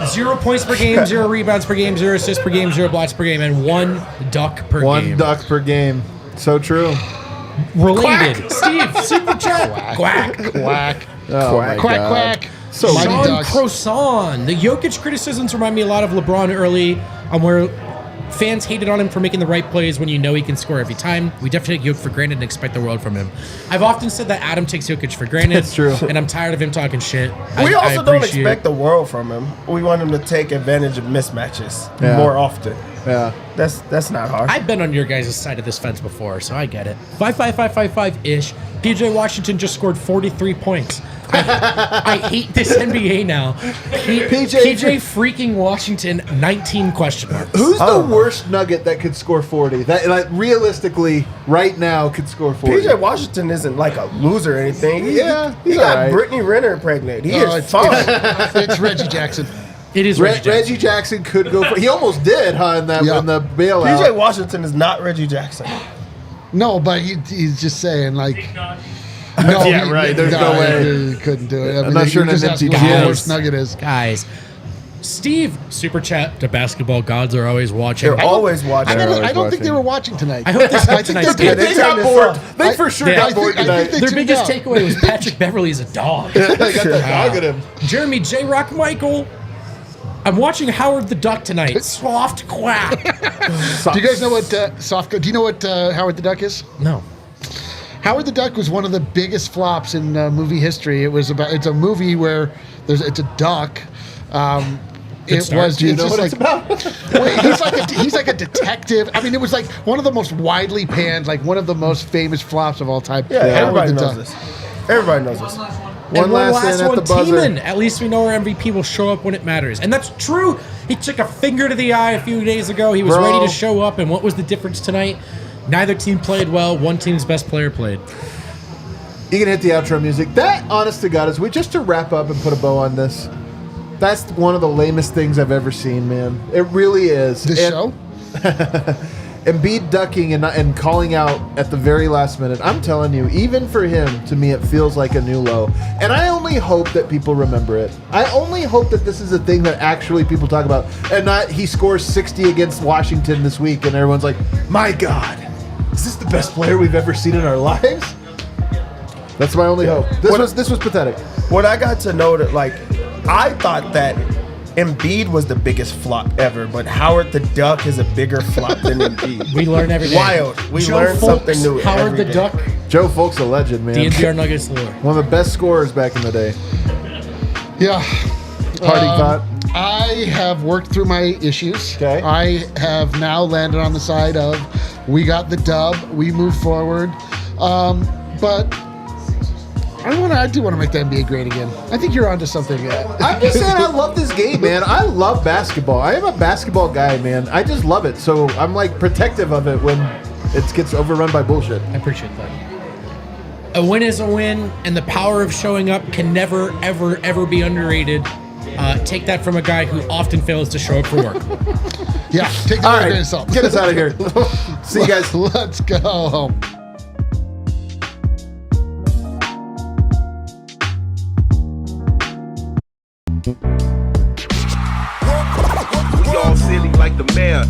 S3: 0 points per game, 0 rebounds per game, 0 assists per game, 0 blocks per game, and 1 duck per
S1: One
S3: game.
S1: duck per game. So true.
S3: Related. Steve, super chat. Quack.
S2: Quack.
S1: Oh my
S2: Quack,
S1: God.
S2: quack.
S1: So
S2: Mighty
S3: Sean
S2: Ducks.
S3: Croissant. The Jokic criticisms remind me a lot of LeBron early on where fans hated on him for making the right plays when you know he can score every time. We definitely take Jokic for granted and expect the world from him. I've often said that Adam takes Jokic for granted.
S1: It's true.
S3: And I'm tired of him talking shit.
S4: We
S3: I
S4: also don't
S3: appreciate-
S4: expect the world from him. We want him to take advantage of mismatches
S1: Yeah.
S4: more often.
S1: Yeah.
S4: That's not hard.
S3: I've been on your guys' side of this fence before, so I get it. 5-5-5-5-5-ish. PJ Washington just scored 43 points. I hate this NBA now. PJ freaking Washington, 19 question marks.
S1: Who's the worst Nugget that could score 40? That like realistically, right now, could score 40.
S4: PJ Washington isn't like a loser or anything. He
S1: he's
S4: got
S1: all right.
S4: Brittany Renner pregnant. He
S2: Oh,
S4: is fine.
S2: It's Reggie Jackson.
S3: It is Reggie Jackson.
S1: Reggie Jackson could go for. He almost did, huh? In that
S2: Yeah.
S1: in the bailout.
S4: PJ Washington is not Reggie Jackson.
S2: No, but he's just saying, like,
S7: Big
S2: no,
S1: Yeah, right, there's no way.
S2: He couldn't do it. I mean,
S1: not sure
S2: you
S1: in an
S2: just ask
S1: empty
S2: what the
S3: gym.
S2: worst nugget is.
S3: Guys, Steve, super chat. The basketball gods are always watching.
S4: They're always watching.
S2: I don't think they were watching tonight.
S3: I hope they
S2: I
S3: saw
S2: think
S3: tonight's
S2: they
S3: game.
S2: did.
S1: They got
S4: turned
S1: bored.
S4: this off.
S1: They for sure
S3: Yeah.
S1: got bored
S2: I think
S1: tonight.
S2: they
S3: Their
S2: tuned
S3: biggest
S2: out.
S3: takeaway was Patrick Beverly is a dog.
S1: They got the dog at him.
S3: Jeremy J. Rock Michael. I'm watching Howard the Duck tonight. Soft quack.
S2: Do you guys know what Do you know what Howard the Duck is?
S3: No.
S2: Howard the Duck was one of the biggest flops in movie history. It's a movie where it's a duck. It
S3: start.
S2: was.
S1: Do you
S2: it's
S1: know
S2: just
S1: what
S2: like,
S1: it's about?
S2: he's like a detective. I mean, it was like one of the most widely panned, like one of the most famous flops of all time.
S4: Yeah,
S2: Howard
S4: everybody
S2: the
S4: knows
S2: Duck.
S4: this. Everybody knows this.
S3: And one last
S1: in at
S3: one,
S1: the buzzer.
S3: Tiemann. At least we know our MVP will show up when it matters. And that's true. He took a finger to the eye a few days ago. He was
S1: Bro.
S3: ready to show up. And what was the difference tonight? Neither team played well. One team's best player played.
S1: You can hit the outro music. That, honest to God, just to wrap up and put a bow on this. That's one of the lamest things I've ever seen, man. It really is.
S2: This show?
S1: Embiid ducking and calling out at the very last minute. I'm telling you, even for him, to me, it feels like a new low. And I only hope that people remember it. I only hope that this is a thing that actually people talk about, and not he scores 60 against Washington this week, and everyone's like, "My God, is this the best player we've ever seen in our lives?" That's my only hope. This was pathetic.
S4: What I got to know that, like, I thought that Embiid was the biggest flop ever, but Howard the Duck is a bigger flop than Embiid.
S3: We learn every day.
S4: Wild. We
S3: Joe
S4: learn something
S3: Folks,
S4: new
S3: Howard
S4: every
S3: the
S4: day.
S3: Duck.
S1: Joe Folk's a legend, man.
S3: DNVR Nuggets lore.
S1: One of the best scorers back in the day.
S2: Yeah.
S1: Parting thought.
S2: I have worked through my issues.
S1: Okay.
S2: I have now landed on the side of we got the dub, we move forward. But I do want to make the NBA great again. I think you're onto something.
S1: I'm just saying I love this game, man. I love basketball. I am a basketball guy, man. I just love it. So I'm like protective of it when it gets overrun by bullshit.
S3: I appreciate that. A win is a win, and the power of showing up can never, ever, ever be underrated. Take that from a guy who often fails to show up for work.
S2: Yeah, take that
S1: All
S2: with a
S1: right,
S2: grain of salt.
S1: get us out of here. See you guys.
S2: Let's go.
S8: We all silly like the mayor.